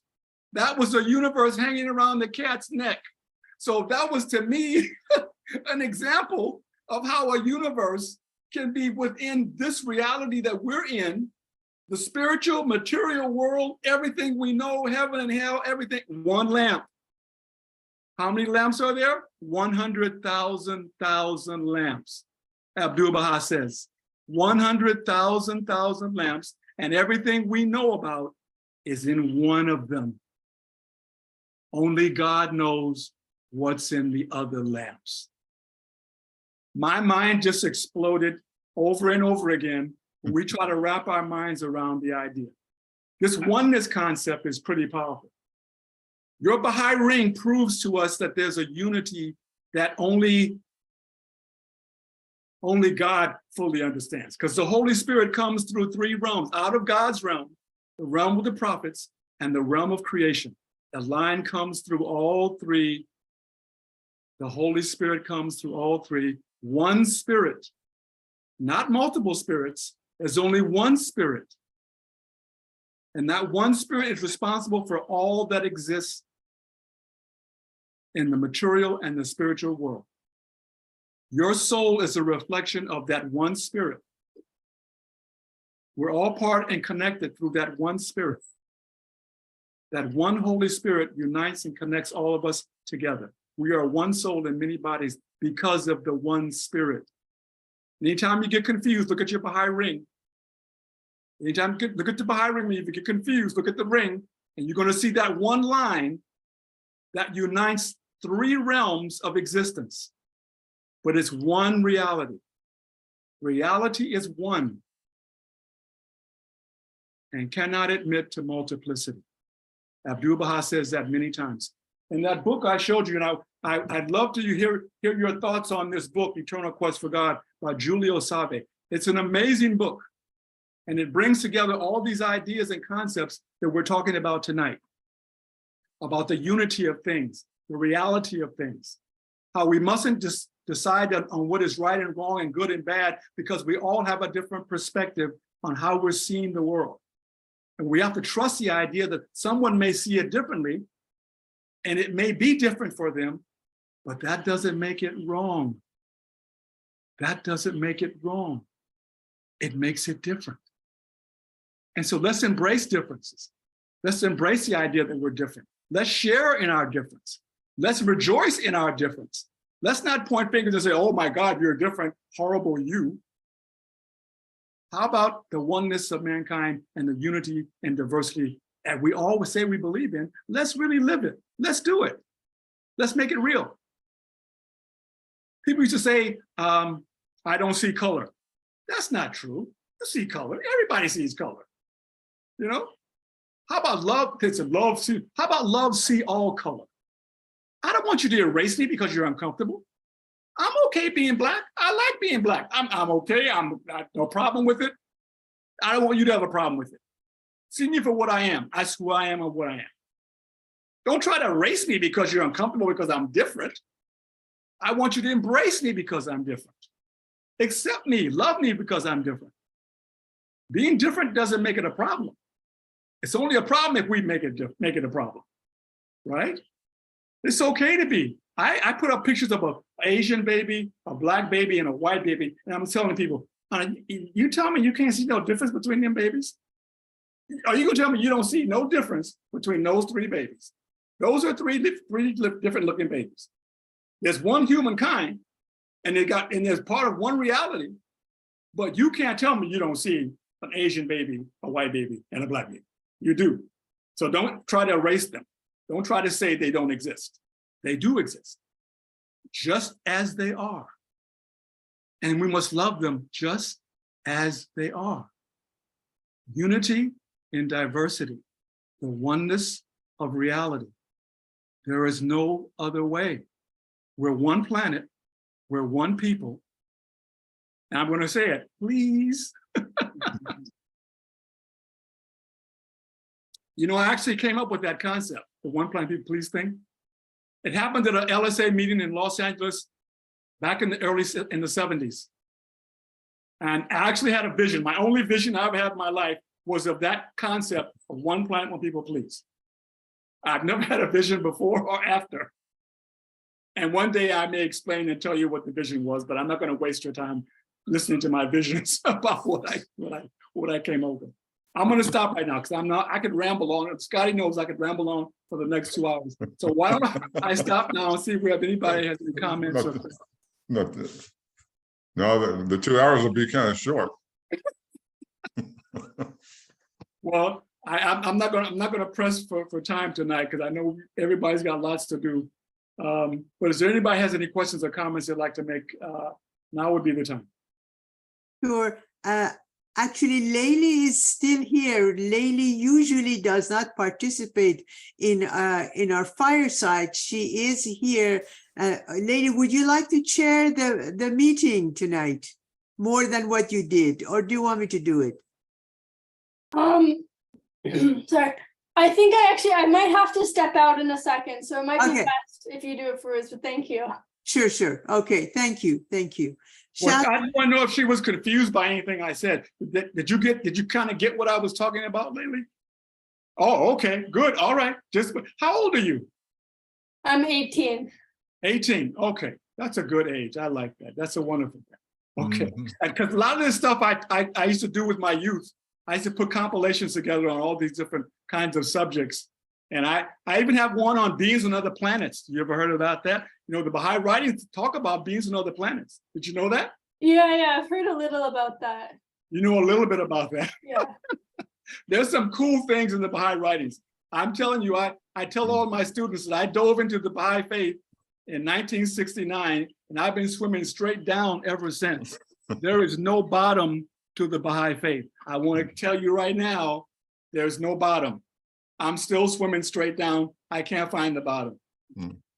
That was a universe hanging around the cat's neck. So that was, to me, an example of how a universe can be within this reality that we're in, the spiritual, material world, everything we know, heaven and hell, everything, one lamp. How many lamps are there? 100,000 lamps. Abdu'l-Baha says, 100,000 lamps, and everything we know about is in one of them. Only God knows what's in the other lamps. My mind just exploded over and over again when we try to wrap our minds around the idea. This oneness concept is pretty powerful. Your Baha'i ring proves to us that there's a unity that only God fully understands, because the Holy Spirit comes through three realms, out of God's realm, the realm of the prophets, and the realm of creation. The line comes through all three. The Holy Spirit comes through all three. One spirit, not multiple spirits. There's only one spirit. And that one spirit is responsible for all that exists in the material and the spiritual world. Your soul is a reflection of that one spirit. We're all part and connected through that one spirit. That one Holy Spirit unites and connects all of us together. We are one soul in many bodies because of the one spirit. Anytime you get confused, look at your Baha'i ring. Anytime you look at the Baha'i ring, if you get confused, look at the ring, and you're going to see that one line that unites 3 realms of existence. But it's one reality. Reality is one and cannot admit to multiplicity. Abdu'l-Baha says that many times. In that book I showed you, and I'd love to hear your thoughts on this book, Eternal Quest for God, by Giulio Save. It's an amazing book, and it brings together all these ideas and concepts that we're talking about tonight, about the unity of things, the reality of things, how we mustn't just decide on what is right and wrong and good and bad, because we all have a different perspective on how we're seeing the world. And we have to trust the idea that someone may see it differently, and it may be different for them, but that doesn't make it wrong. That doesn't make it wrong. It makes it different. And so let's embrace differences. Let's embrace the idea that we're different. Let's share in our difference. Let's rejoice in our difference. Let's not point fingers and say, oh my God, you're different, horrible you. How about the oneness of mankind and the unity and diversity that we always say we believe in? Let's really live it. Let's do it. Let's make it real. People used to say, I don't see color. That's not true. You see color. Everybody sees color. You know? How about love? How about love see all color? I don't want you to erase me because you're uncomfortable. I'm okay being Black. I like being Black. I'm okay. I'm no problem with it. I don't want you to have a problem with it. See me for what I am. That's who I am and what I am. Don't try to erase me because you're uncomfortable because I'm different. I want you to embrace me because I'm different. Accept me, love me because I'm different. Being different doesn't make it a problem. It's only a problem if we make it a problem, right? It's okay to be. I put up pictures of an Asian baby, a Black baby, and a white baby, and I'm telling people, you tell me you can't see no difference between them babies? Are you gonna tell me you don't see no difference between those 3 babies? Those are three different looking babies. There's one humankind, and there's part of one reality, but you can't tell me you don't see an Asian baby, a white baby, and a Black baby. You do. So don't try to erase them. Don't try to say they don't exist. They do exist, just as they are. And we must love them just as they are. Unity in diversity, the oneness of reality. There is no other way. We're one planet, we're one people. And I'm going to say it, please. You know, I actually came up with that concept, the one planet people please thing. It happened at an LSA meeting in Los Angeles back in the 70s. And I actually had a vision. My only vision I ever had in my life was of that concept of one planet, one people please. I've never had a vision before or after. And one day I may explain and tell you what the vision was, but I'm not going to waste your time listening to my visions about what I came over. I'm going to stop right now because I could ramble on. Scotty knows I could ramble on for the next 2 hours. So why don't I stop now and see if we have anybody has any comments? No, the 2 hours will be kind of short. Well, I'm not going to press for time tonight because I know everybody's got lots to do. But is there anybody has any questions or comments they'd like to make? Now would be the time. Sure. Actually, Layli is still here. Layli usually does not participate in our fireside. She is here. Layli, would you like to chair the meeting tonight more than what you did, or do you want me to do it? Sorry. I think I might have to step out in a second, so it might be best if you do it first, but thank you. Sure. Okay, thank you. Well, I just want to know if she was confused by anything I said. Did you kind of get what I was talking about lately? Oh, okay, good. All right. How old are you? I'm 18. 18. Okay, that's a good age. I like that. That's a wonderful thing. Okay, because a lot of this stuff I used to do with my youth. I used to put compilations together on all these different kinds of subjects. And I even have one on beings on other planets. You ever heard about that? You know, the Baha'i writings talk about beings on other planets. Did you know that? Yeah, I've heard a little about that. You know a little bit about that. Yeah. There's some cool things in the Baha'i writings. I'm telling you, I tell all my students that I dove into the Baha'i faith in 1969, and I've been swimming straight down ever since. There is no bottom to the Baha'i faith. I want to tell you right now, there's no bottom. I'm still swimming straight down. I can't find the bottom.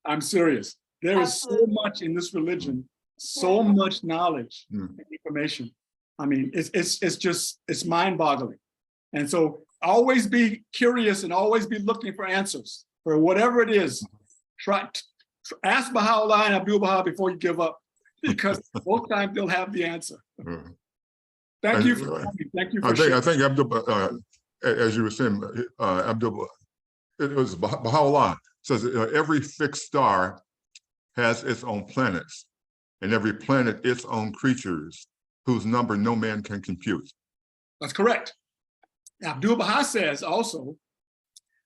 I'm serious. There is so much in this religion, so much knowledge and information. I mean, it's mind-boggling. And so always be curious and always be looking for answers for whatever it is. Ask Baha'u'llah and Abdu'l-Baha before you give up, because most times they'll have the answer. Thank you for coming. Thank you for sharing. I think Abdul, as you were saying, Abdul, it was Baha'u'llah says every fixed star has its own planets, and every planet its own creatures, whose number no man can compute. That's correct. Abdu'l-Baha says also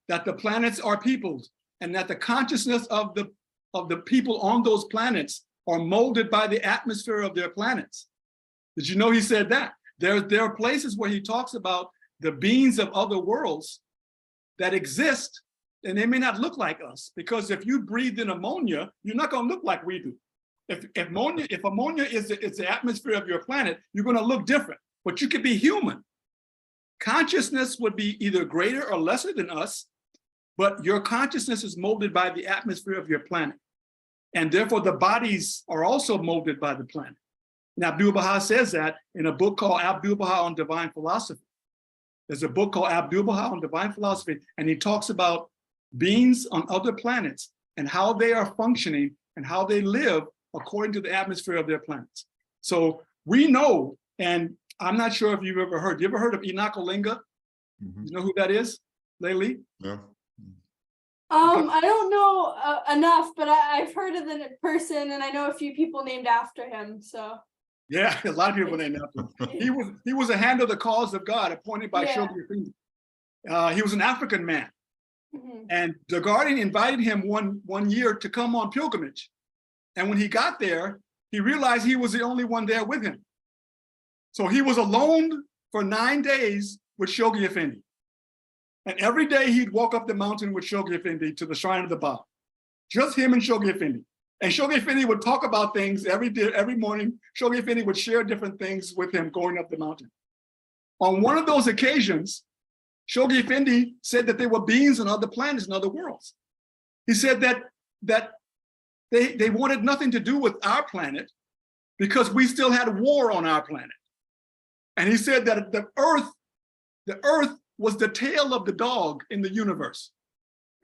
that the planets are peoples, and that the consciousness of the people on those planets are molded by the atmosphere of their planets. Did you know he said that? There are places where he talks about the beings of other worlds that exist, and they may not look like us, because if you breathe in ammonia, you're not going to look like we do. If ammonia is the atmosphere of your planet, you're going to look different, but you could be human. Consciousness would be either greater or lesser than us, but your consciousness is molded by the atmosphere of your planet. And therefore the bodies are also molded by the planet. And Abdu'l-Baha says that in a book called Abdu'l-Baha on Divine Philosophy. There's a book called Abdu'l-Baha on Divine Philosophy, and he talks about beings on other planets and how they are functioning and how they live according to the atmosphere of their planets. So we know, and I'm not sure if you've ever heard, you ever heard of Inakolinga? You know who that is, Layli? Yeah. I don't know enough, but I've heard of the person, and I know a few people named after him. So yeah, a lot of people named after him. He was a hand of the cause of God, appointed by Shoghi Effendi. He was an African man, and the Guardian invited him one year to come on pilgrimage. And when he got there, he realized he was the only one there with him. So he was alone for 9 days with Shoghi Effendi. And every day he'd walk up the mountain with Shoghi Effendi to the shrine of the Baha. Just him and Shoghi Effendi. And Shoghi Effendi would talk about things every morning. Shoghi Effendi would share different things with him going up the mountain. On one of those occasions, Shoghi Effendi said that there were beings on other planets and other worlds. He said that they wanted nothing to do with our planet because we still had war on our planet. And he said that the earth was the tail of the dog in the universe.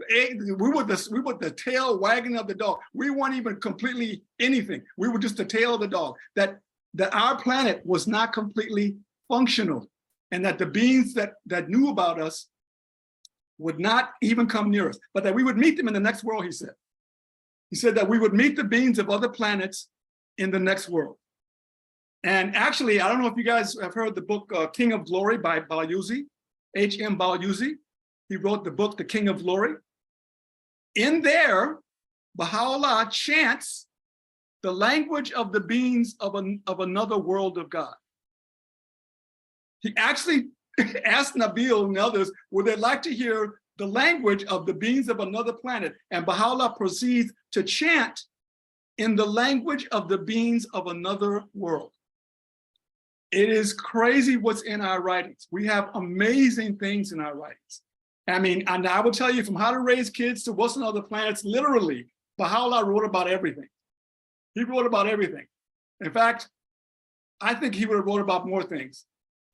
We were the tail wagging of the dog. We weren't even completely anything. We were just the tail of the dog. That our planet was not completely functional, and that the beings that knew about us would not even come near us, but that we would meet them in the next world, he said. He said that we would meet the beings of other planets in the next world. And actually, I don't know if you guys have heard the book King of Glory by Balayuzi, H.M. Balayuzi. He wrote the book, The King of Glory. In there, Baha'u'llah chants the language of the beings of another world of God. He actually asked Nabil and others, would they like to hear the language of the beings of another planet? And Baha'u'llah proceeds to chant in the language of the beings of another world. It is crazy what's in our writings. We have amazing things in our writings. I mean, and I will tell you, from how to raise kids to what's on other planets, literally, Baha'u'llah wrote about everything. He wrote about everything. In fact, I think he would have wrote about more things.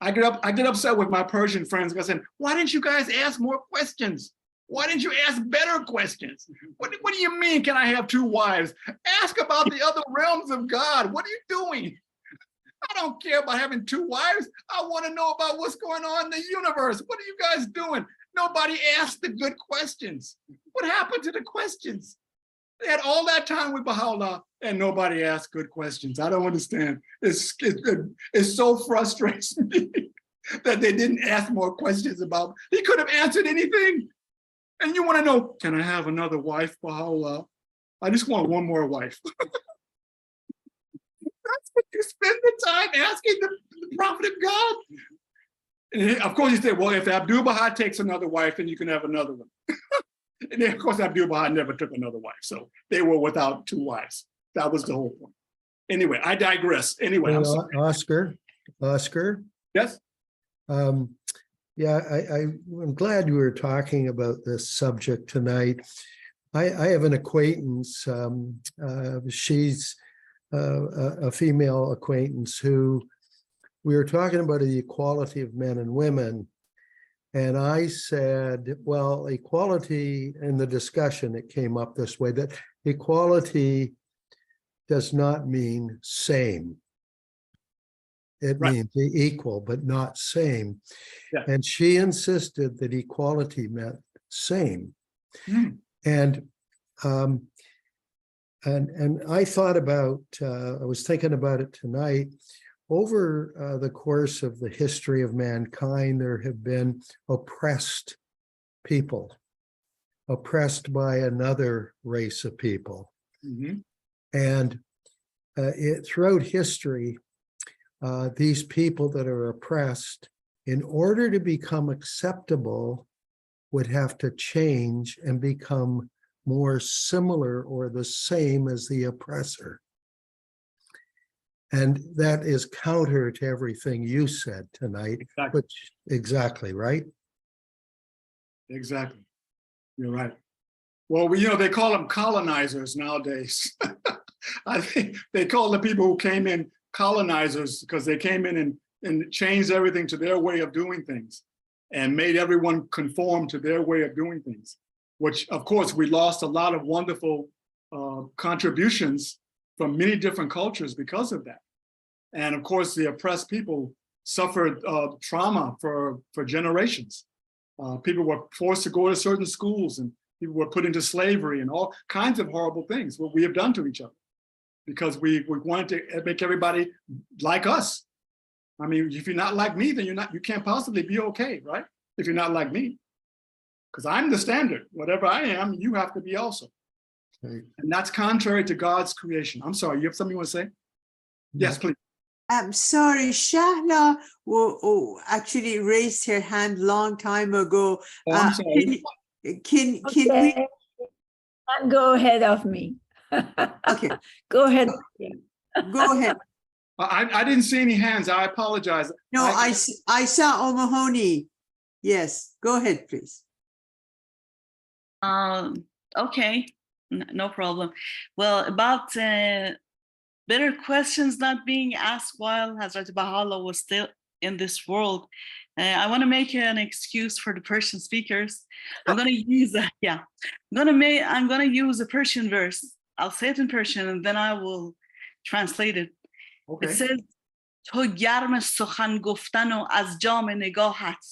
I get upset with my Persian friends because I said, why didn't you guys ask more questions? Why didn't you ask better questions? What do you mean, can I have 2 wives? Ask about the other realms of God. What are you doing? I don't care about having 2 wives. I want to know about what's going on in the universe. What are you guys doing? Nobody asked the good questions. What happened to the questions? They had all that time with Baha'u'llah and nobody asked good questions. I don't understand. It so frustrates me that they didn't ask more questions about. He could have answered anything. And you want to know, can I have another wife, Baha'u'llah? I just want one more wife. That's what you spend the time asking the prophet of God? And of course, he said, well, if Abdu'l-Baha takes another wife, then you can have another one. And then, of course, Abdu'l-Baha never took another wife. So they were without two wives. That was the whole point. Anyway, I digress. Anyway, I'm sorry. Oscar. Yes? Yeah, I'm glad you were talking about this subject tonight. I have an acquaintance, she's a female acquaintance who we were talking about the equality of men and women. And I said, well, equality in the discussion, it came up this way, that equality does not mean same. It means equal, but not same. Yeah. And she insisted that equality meant same. And I thought about, I was thinking about it tonight. Over the course of the history of mankind, there have been oppressed people, oppressed by another race of people. And throughout history, these people that are oppressed, in order to become acceptable, would have to change and become more similar or the same as the oppressor. And that is counter to everything you said tonight. Exactly. Which exactly, right? Exactly. You're right. Well, they call them colonizers nowadays. I think they call the people who came in colonizers because they came in and changed everything to their way of doing things and made everyone conform to their way of doing things, which of course we lost a lot of wonderful contributions from many different cultures because of that. And of course, the oppressed people suffered trauma for generations. People were forced to go to certain schools and people were put into slavery and all kinds of horrible things, what we have done to each other, because we wanted to make everybody like us. I mean, if you're not like me, then you can't possibly be okay, right? If you're not like me, because I'm the standard. Whatever I am, you have to be also. Okay. And that's contrary to God's creation. I'm sorry, you have something you want to say? Yes, please. I'm sorry, Shahla actually raised her hand long time ago. Oh, I'm sorry. Can Okay. Go ahead of me. Okay. Go ahead. Go ahead. I didn't see any hands. I apologize. No, I saw O'Mahony. Yes, go ahead, please. Okay, no problem. Well, about better questions not being asked while Hazrat Baha'u'llah was still in this world. I want to make an excuse for the Persian speakers. I'm going to use I'm going to use a Persian verse. I'll say it in Persian and then I will translate it. Okay. It says, تو گرم سخن گفتن و از جام نگاهت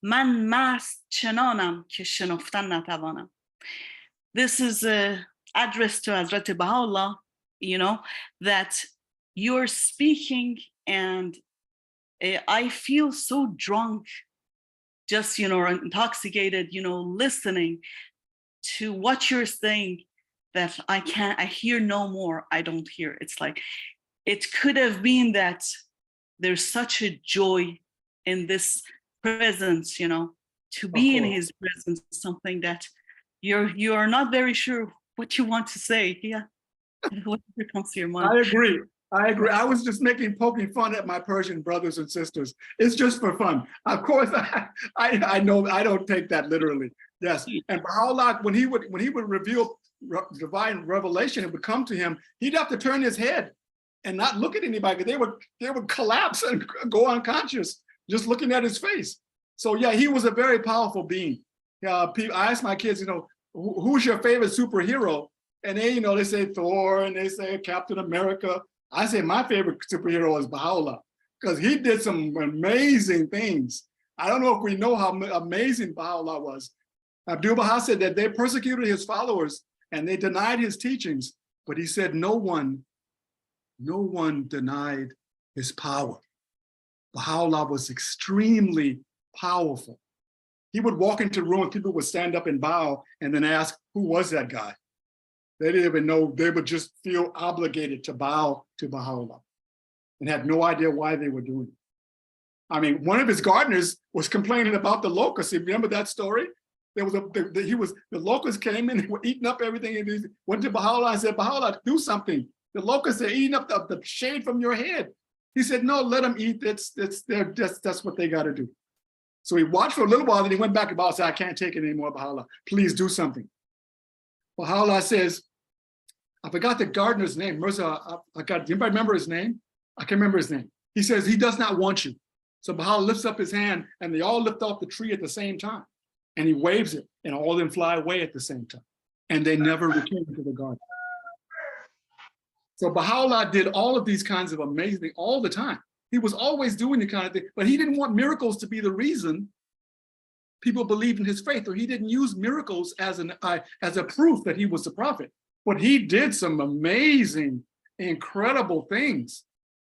من مست چنانم که شنفتن نتوانم. This is addressed to Hazrat Baha'u'llah, that you're speaking and I feel so drunk, just, or intoxicated, listening to what you're saying that I hear no more. I don't hear. It's like, it could have been that there's such a joy in this presence, to be in his presence, something that you're not very sure what you want to say. Yeah. Whatever comes to your mind. I agree. I was just poking fun at my Persian brothers and sisters. It's just for fun. Of course, I know I don't take that literally. Yes. And Baha'u'llah, when he would reveal divine revelation, it would come to him, he'd have to turn his head and not look at anybody. They would collapse and go unconscious just looking at his face. So yeah, he was a very powerful being. I asked my kids, who's your favorite superhero? And they say Thor and they say Captain America. I say my favorite superhero is Baha'u'llah because he did some amazing things. I don't know if we know how amazing Baha'u'llah was. Abdu'l-Baha said that they persecuted his followers and they denied his teachings, but he said no one denied his power. Baha'u'llah was extremely powerful. He would walk into a room and people would stand up and bow and then ask, who was that guy? They didn't even know. They would just feel obligated to bow to Baha'u'llah. and had no idea why they were doing it. I mean, one of his gardeners was complaining about the locusts. You remember that story? There was the locusts came in and were eating up everything, and he went to Baha'u'llah and said, Baha'u'llah, do something. The locusts are eating up the shade from your head. He said, no, let them eat. That's what they got to do. So he watched for a little while, then he went back to Baha'u'llah and said, I can't take it anymore, Baha'u'llah. Please do something. Baha'u'llah says, I forgot the gardener's name. Mirza, anybody remember his name? I can remember his name. He says, he does not want you. So Baha'u'llah lifts up his hand and they all lift off the tree at the same time. And he waves it and all of them fly away at the same time. And they never return to the garden. So Baha'u'llah did all of these kinds of amazing things all the time. He was always doing the kind of thing, but he didn't want miracles to be the reason people believed in his faith, or he didn't use miracles as a proof that he was the prophet. But he did some amazing, incredible things.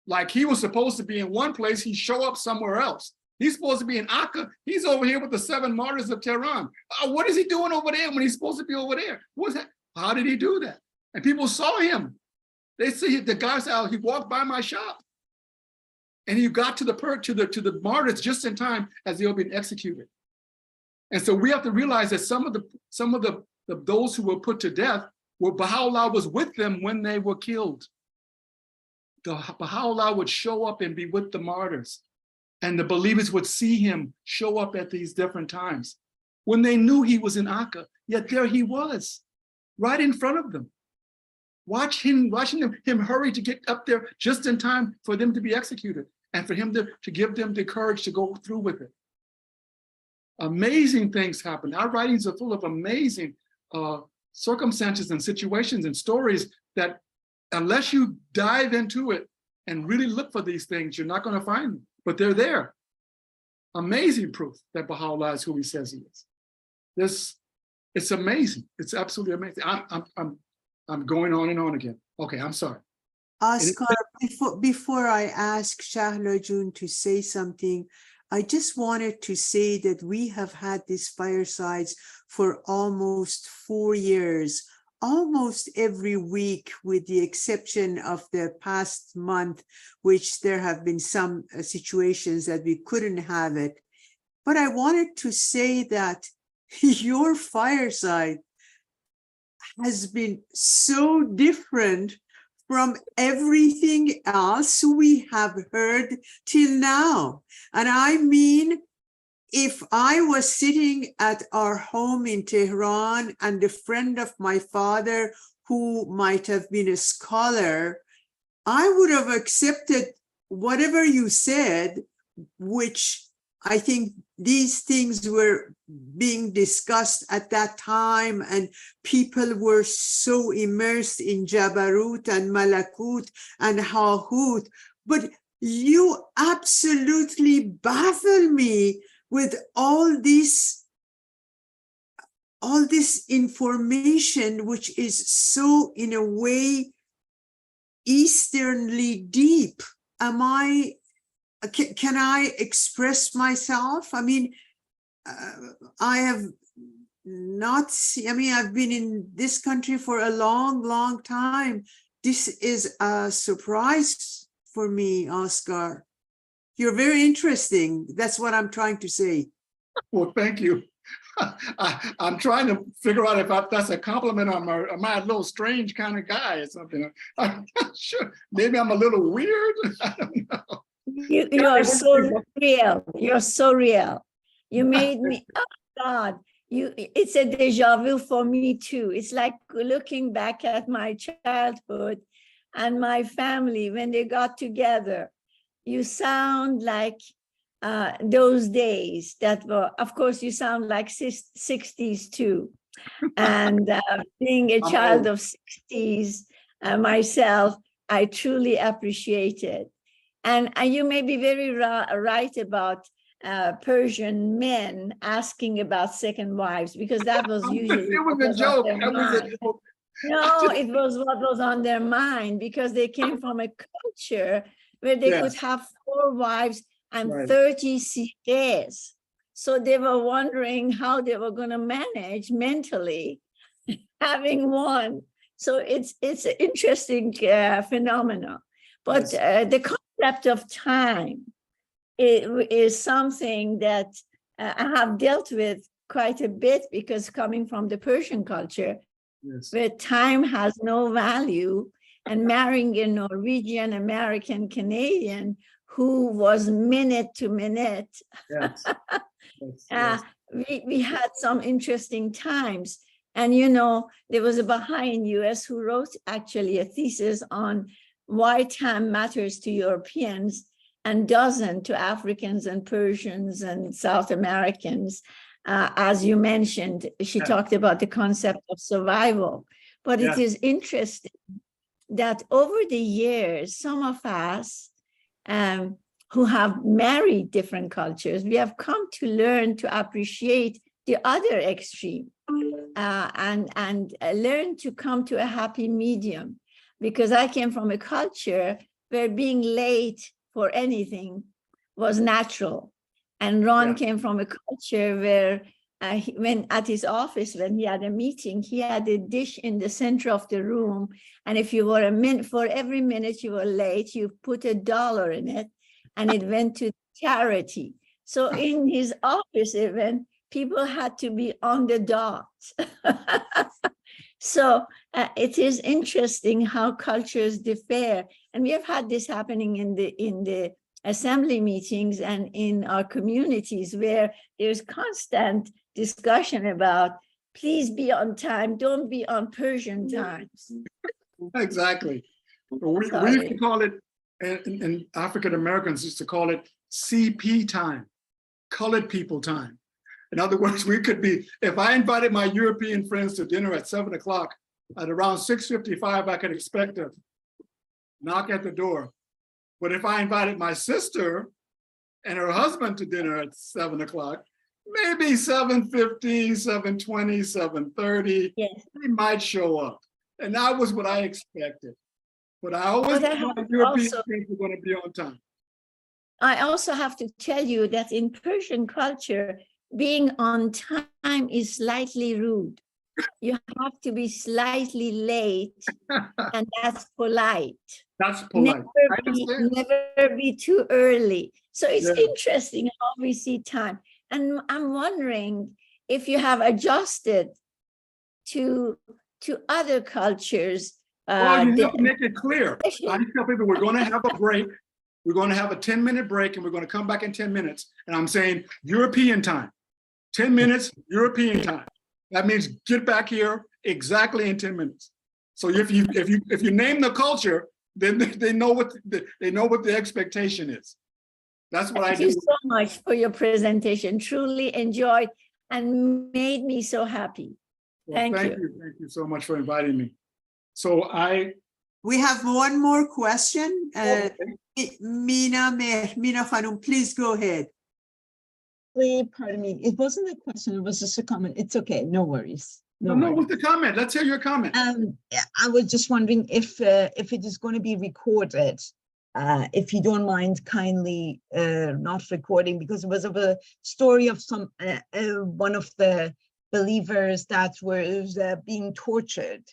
Like he was supposed to be in one place, he show up somewhere else. He's supposed to be in Akka. He's over here with the 7 martyrs of Tehran. What is he doing over there when he's supposed to be over there? What's that? How did he do that? And people saw him. They see the guy said, he walked by my shop. And he got to the martyrs just in time as they were being executed. And so we have to realize that some of those who were put to death, Baha'u'llah was with them when they were killed. Baha'u'llah would show up and be with the martyrs. And the believers would see him show up at these different times when they knew he was in Akka, yet there he was, right in front of them. Watching him hurry to get up there just in time for them to be executed and for him to give them the courage to go through with it. Amazing things happen. Our writings are full of amazing circumstances and situations and stories that unless you dive into it and really look for these things, you're not going to find them, but they're there. Amazing proof that Baha'u'llah is who he says he is. It's amazing. It's absolutely amazing. I'm going on and on again. Okay, I'm sorry. Oscar, before I ask Shahla June to say something, I just wanted to say that we have had these firesides for almost 4 years, almost every week, with the exception of the past month, which there have been some situations that we couldn't have it. But I wanted to say that your fireside has been so different from everything else we have heard till now. And I mean, if I was sitting at our home in Tehran and a friend of my father who might have been a scholar, I would have accepted whatever you said, which I think these things were being discussed at that time, and people were so immersed in Jabarut and Malakut and Hahut. But you absolutely baffle me with all this information, which is so, in a way, Easternly deep. Can I express myself? I mean, I have not seen, I mean, I've been in this country for a long, long time. This is a surprise for me, Oscar. You're very interesting. That's what I'm trying to say. Well, thank you. I'm trying to figure out if that's a compliment or am I a little strange kind of guy or something. I'm not sure. Maybe I'm a little weird. I don't know. You are so real. You're so real. You made me, oh God, it's a deja vu for me too. It's like looking back at my childhood and my family when they got together. You sound like those days that were, of course, you sound like 60s too. And being a child of 60s myself, I truly appreciate it. And you may be very right about Persian men asking about second wives, because that was usually it was a joke. No, it was what was on their mind, because they came from a culture where they could have 4 wives and 30 CKs. So they were wondering how they were going to manage mentally having one. So it's an interesting phenomenon. But the concept of time is something that I have dealt with quite a bit, because coming from the Persian culture, Yes. where time has no value, and marrying a Norwegian American Canadian who was minute to minute, Yes. Yes. we had some interesting times. And you know, there was a Baha'i in US who wrote actually a thesis on why time matters to Europeans and doesn't to Africans and Persians and South Americans. As you mentioned, she talked about the concept of survival. But it is interesting that over the years, some of us who have married different cultures, we have come to learn to appreciate the other extreme and learn to come to a happy medium. Because I came from a culture where being late for anything was natural. And Ron came from a culture where when at his office, when he had a meeting, he had a dish in the center of the room. And if you were for every minute you were late, you put $1 in it and it went to charity. So in his office even, people had to be on the dot. So it is interesting how cultures differ. And we have had this happening in the assembly meetings and in our communities, where there's constant discussion about, please be on time, don't be on Persian times. Exactly. We used to call it, and African Americans used to call it CP time, colored people time. In other words, we could be, if I invited my European friends to dinner at 7 o'clock, at around 6:55, I could expect a knock at the door. But if I invited my sister and her husband to dinner at 7 o'clock, maybe 7:15, 7:20, 7:30, they might show up. And that was what I expected. But I always thought European friends were going to be on time. I also have to tell you that in Persian culture, being on time is slightly rude. You have to be slightly late, and that's polite. That's polite. Never be too early. So it's interesting how we see time. And I'm wondering if you have adjusted to other cultures. Well, you have to make it clear. I tell people we're going to have a break. We're going to have a 10-minute break, and we're going to come back in 10 minutes. And I'm saying European time, 10 minutes, European time. That means get back here exactly in 10 minutes. So if you name the culture, then they know what the expectation is. That's what I do. Thank you so much for your presentation. Truly enjoyed and made me so happy. Well, thank you. Thank you so much for inviting me. So we have one more question. Mina Khanum, please go ahead. Pardon me. It wasn't a question. It was just a comment. It's okay. No worries. No, what's the comment? Let's hear your comment. I was just wondering if it is going to be recorded. If you don't mind kindly not recording, because it was of a story of some one of the believers that was being tortured.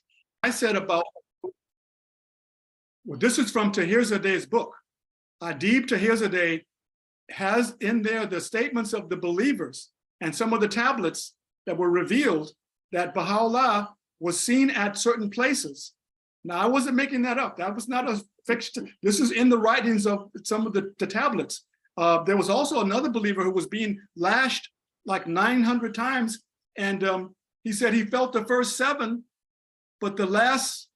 I said about, well, this is from Tahirzadeh's book. Adib Tahirzadeh has in there the statements of the believers and some of the tablets that were revealed that Baha'u'llah was seen at certain places. Now, I wasn't making that up. That was not a fiction. This is in the writings of some of the tablets. There was also another believer who was being lashed like 900 times. And he said he felt the first 7, but the last,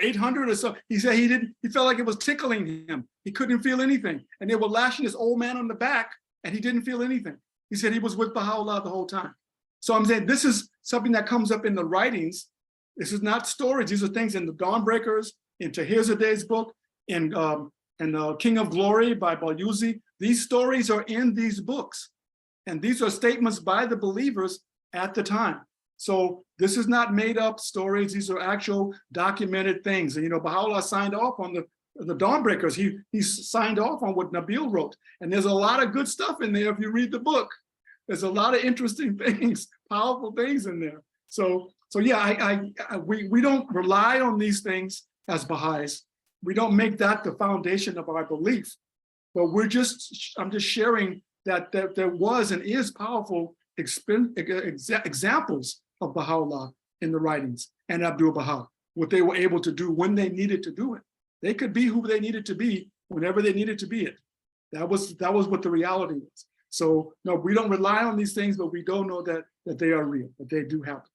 800 or so, he said he felt like it was tickling him. He couldn't feel anything. And they were lashing this old man on the back and he didn't feel anything. He said he was with Baha'u'llah the whole time. So I'm saying this is something that comes up in the writings. This is not stories. These are things in the Dawnbreakers, in Tahirzadeh's book, in King of Glory by Bayuzi. These stories are in these books. And these are statements by the believers at the time. So this is not made up stories. These are actual documented things. And, you know, Baha'u'llah signed off on the Dawnbreakers. He signed off on what Nabil wrote. And there's a lot of good stuff in there if you read the book. There's a lot of interesting things, powerful things in there. So yeah, we don't rely on these things as Baha'is, don't make that the foundation of our belief, but I'm just sharing that there was and is powerful examples of Baha'u'llah in the writings and Abdu'l-Baha, what they were able to do when they needed to do it. They could be who they needed to be whenever they needed to be it. That was what the reality was. So no, we don't rely on these things, but we don't know that they are real, that they do happen.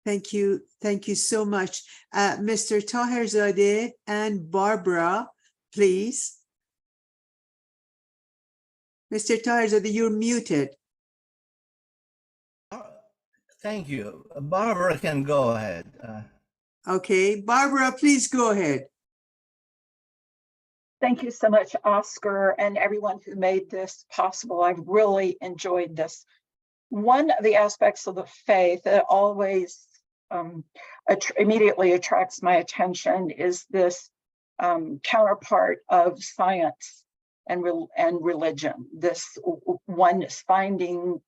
Thank you. Thank you so much. Mr. Taherzadeh and Barbara, please. Mr. Taherzadeh, you're muted. Thank you. Barbara can go ahead. Okay, Barbara, please go ahead. Thank you so much, Oscar, and everyone who made this possible. I've really enjoyed this. One of the aspects of the faith that always immediately attracts my attention is this counterpart of science and religion. This oneness, finding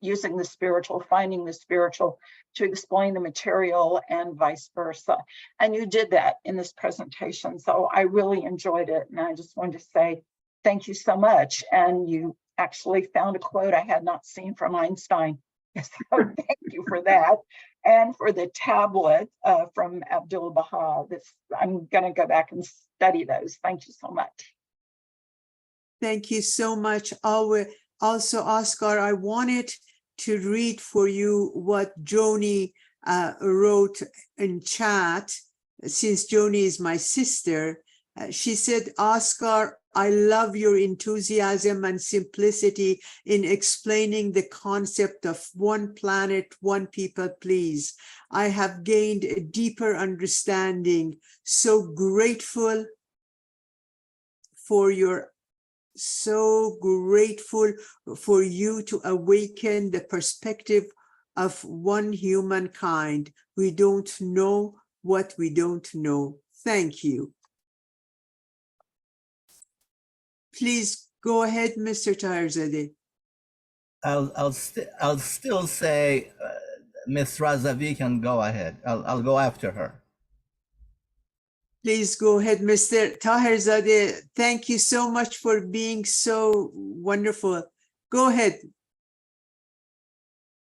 using the spiritual, finding the spiritual to explain the material and vice versa. And you did that in this presentation. So I really enjoyed it. And I just wanted to say thank you so much. And you actually found a quote I had not seen from Einstein. So thank you for that. And for the tablet from Abdu'l-Baha. I'm going to go back and study those. Thank you so much. Thank you so much. Also, Oscar, I wanted to read for you what Joni wrote in chat, since Joni is my sister. She said, Oscar, I love your enthusiasm and simplicity in explaining the concept of one planet, one people, please. I have gained a deeper understanding. So grateful for you to awaken the perspective of one humankind. We don't know what we don't know. Thank you. Please go ahead, Mr. Taherzadeh. I'll still say Ms. Razavi can go ahead. I'll go after her. Please go ahead, Mr. Taherzadeh. Thank you so much for being so wonderful. Go ahead.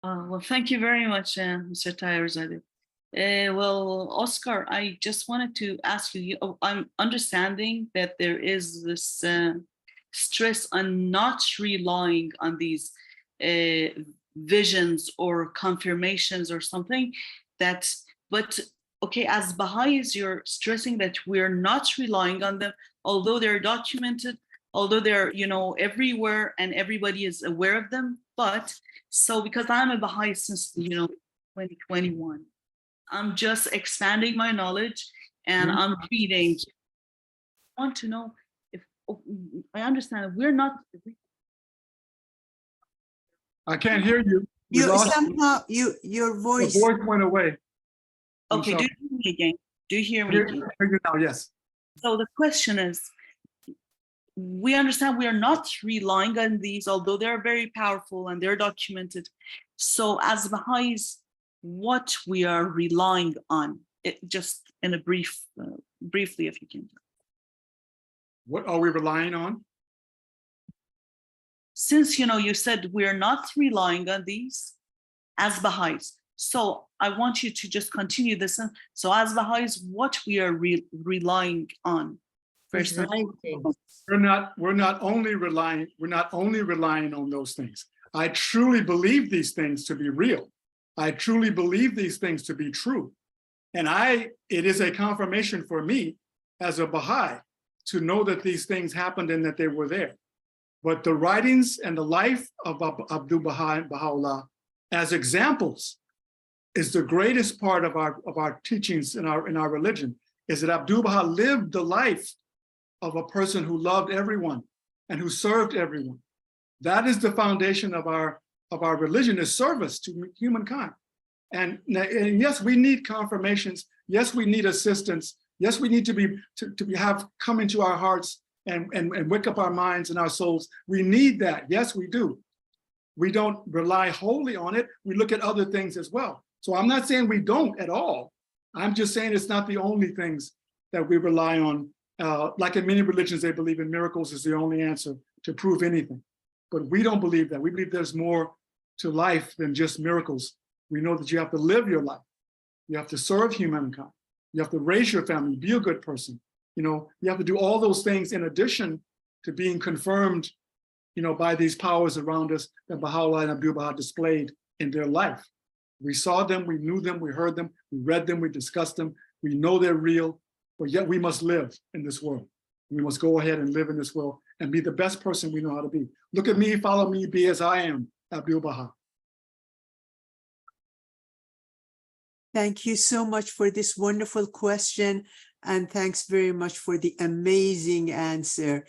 Well, thank you very much, Mr. Taherzadeh. Well, Oscar, I just wanted to ask you, I'm understanding that there is this stress on not relying on these visions or confirmations or something but okay, as Baha'is, you're stressing that we're not relying on them, although they're documented, although they're, everywhere and everybody is aware of them. But so because I'm a Baha'i since, 2021, I'm just expanding my knowledge and I'm reading. I want to know if I understand we're not. I can't hear you. Your voice. The voice went away. Okay, do you hear me again? Do you hear me again? I hear you now, yes. So the question is, we understand we are not relying on these, although they're very powerful and they're documented. So as Baha'is, what we are relying on, just in a briefly, if you can. What are we relying on? Since, you said we're not relying on these as Baha'is. So I want you to just continue this. So as Baha'is, what we are relying on? First, we're not only relying on those things. I truly believe these things to be real. I truly believe these things to be true. And it is a confirmation for me as a Baha'i to know that these things happened and that they were there. But the writings and the life of Abdu'l-Baha and Baha'u'llah as examples is the greatest part of our teachings in our religion, is that Abdu'l-Baha lived the life of a person who loved everyone and who served everyone. That is the foundation of our religion, is service to humankind. And yes, we need confirmations. Yes, we need assistance. Yes, we need to have come into our hearts and wake up our minds and our souls. We need that. Yes, we do. We don't rely wholly on it. We look at other things as well. So I'm not saying we don't at all. I'm just saying it's not the only things that we rely on. Like in many religions, they believe in miracles is the only answer to prove anything. But we don't believe that. We believe there's more to life than just miracles. We know that you have to live your life. You have to serve humankind. You have to raise your family, be a good person. You know, you have to do all those things in addition to being confirmed, you know, by these powers around us that Baha'u'llah and Abdu'l-Baha displayed in their life. We saw them, we knew them, we heard them, we read them, we discussed them. We know they're real, but yet we must live in this world. We must go ahead and live in this world and be the best person we know how to be. Look at me, follow me, be as I am, Abdu'l-Baha. Thank you so much for this wonderful question, and thanks very much for the amazing answer.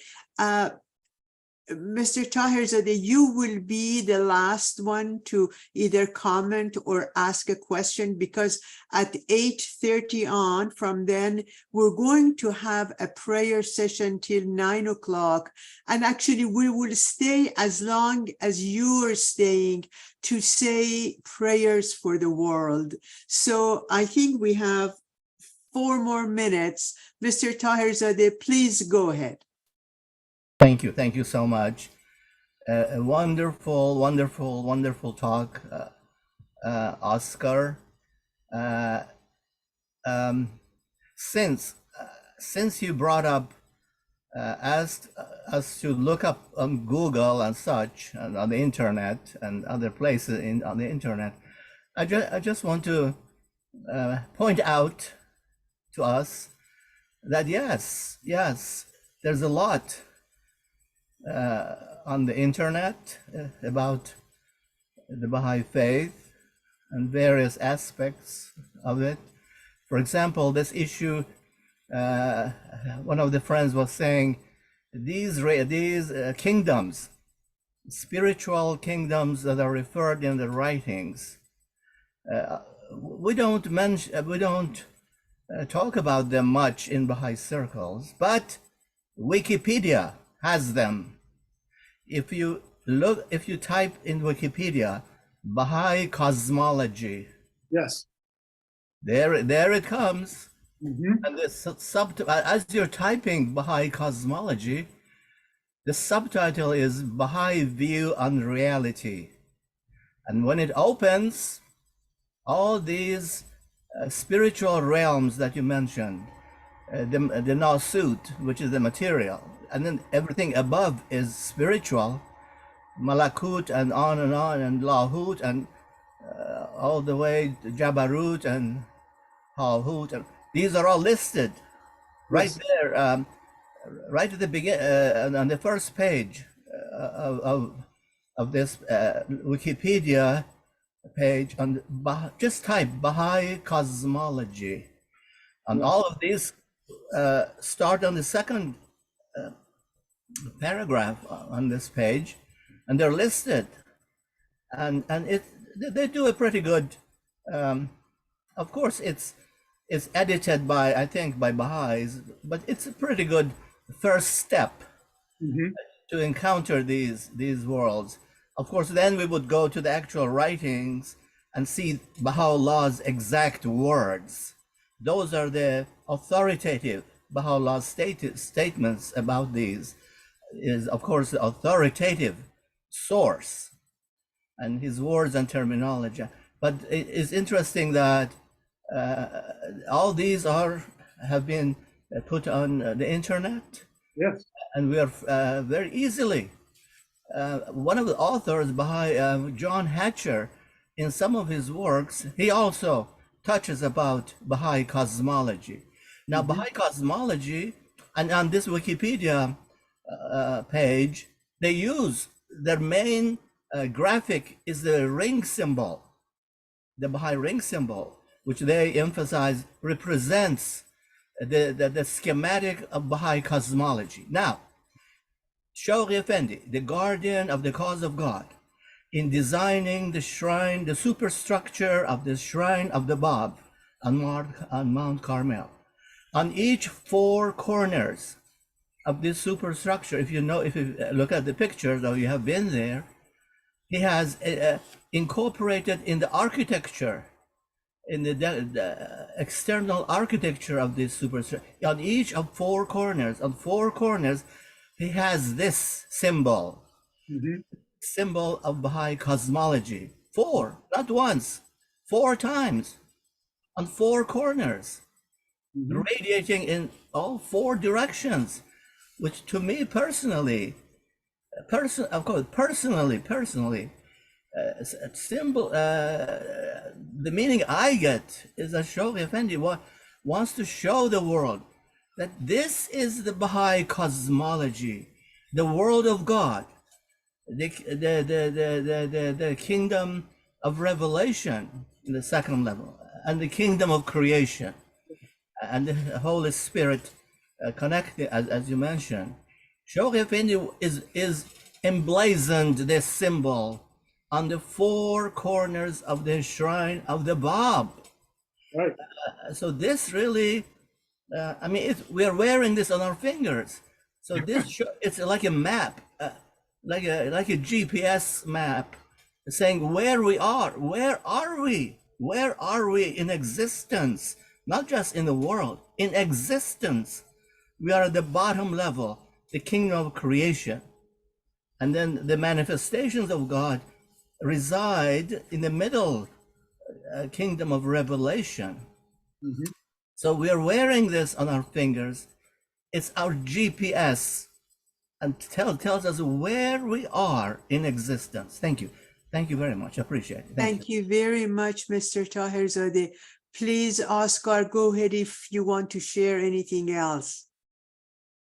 Mr. Taherzadeh, you will be the last one to either comment or ask a question, because at 8:30 on, from then, we're going to have a prayer session till 9 o'clock. And actually, we will stay as long as you are staying to say prayers for the world. So I think we have 4 more minutes. Mr. Taherzadeh, please go ahead. Thank you so much. A wonderful, wonderful, wonderful talk, Oscar. Since you brought up, asked us to look up on Google and such, and on the internet and other places on the internet, I just want to point out to us that yes, there's a lot on the internet about the Baha'i faith and various aspects of it. For example, this issue, one of the friends was saying, these kingdoms, spiritual kingdoms that are referred in the writings, we don't talk about them much in Baha'i circles, but Wikipedia has them. If you type in Wikipedia, Baha'i cosmology, yes, there it comes. And as you're typing Baha'i cosmology, the subtitle is Baha'i View on Reality. And when it opens, all these spiritual realms that you mentioned, the Nasut, which is the material, and then everything above is spiritual, Malakut and on, and Lahut, and all the way to Jabarut and Halhut, and these are all listed right there, right at the beginning, on the first page of this Wikipedia page. On just type Baha'i cosmology, and all of these start on the second paragraph on this page, and they're listed, and they do a pretty good. Of course, it's edited by, I think, by Baha'is, but it's a pretty good first step to encounter these worlds. Of course, then we would go to the actual writings and see Baha'u'llah's exact words. Those are the authoritative Baha'u'llah's statements about these. Is of course the authoritative source and his words and terminology. But it is interesting that all these have been put on the internet. Yes, and we are very easily. One of the authors, Baha'i John Hatcher, in some of his works, he also touches about Baha'i cosmology. Now, Baha'i cosmology, and on this Wikipedia page, they use their main graphic is the ring symbol, the Baha'i ring symbol, which they emphasize represents the schematic of Baha'i cosmology. Now, Shawqi Effendi, the guardian of the cause of God, in designing the shrine, the superstructure of the shrine of the Bab on Mount Carmel, on each 4 corners of this superstructure, if you look at the pictures, or you have been there, he has incorporated in the architecture in the external architecture of this superstructure. On each of four corners, he has this symbol, symbol of Baha'i cosmology. Four, not once, 4 times, on 4 corners, radiating in all 4 directions, which to me personally, symbol, the meaning I get is that Shaykh Effendi wants to show the world that this is the Baha'i cosmology, the world of God, the kingdom of revelation in the second level, and the kingdom of creation, and the Holy Spirit connected, as you mentioned. Shaykh Effendi is emblazoned this symbol on the 4 corners of the shrine of the Bab. Right. So this really, I mean, we are wearing this on our fingers. So this it's like a map, like a GPS map, saying where we are. Where are we? Where are we in existence? Not just in the world, in existence. We are at the bottom level, the kingdom of creation. And then the manifestations of God reside in the middle kingdom of revelation. So we are wearing this on our fingers. It's our GPS and tells us where we are in existence. Thank you. Thank you very much. I appreciate it. Thank you very much, Mr. Taherzadeh. Please, Oscar, go ahead if you want to share anything else.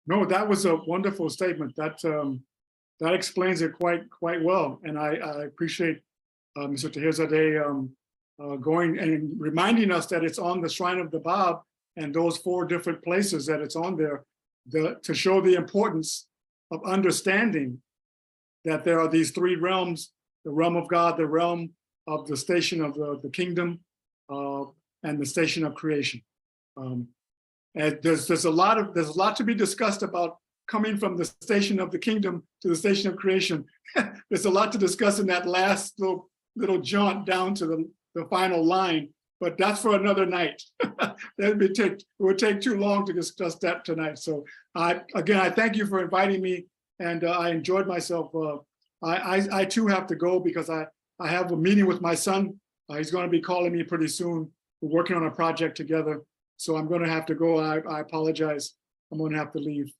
No, that was a wonderful statement. That explains it quite well, and I appreciate Mr. Taherzadeh going and reminding us that it's on the Shrine of the Bab and those 4 different places that it's on there, to show the importance of understanding that there are these 3 realms: the realm of God, the realm of the station of the kingdom, and the station of creation. And there's a lot to be discussed about coming from the station of the kingdom to the station of creation. There's a lot to discuss in that last little jaunt down to the final line, but that's for another night. It would take too long to discuss that tonight. So I thank you for inviting me, and I enjoyed myself. I too have to go because I have a meeting with my son. He's going to be calling me pretty soon. We're working on a project together. So I'm going to have to go. I apologize. I'm going to have to leave.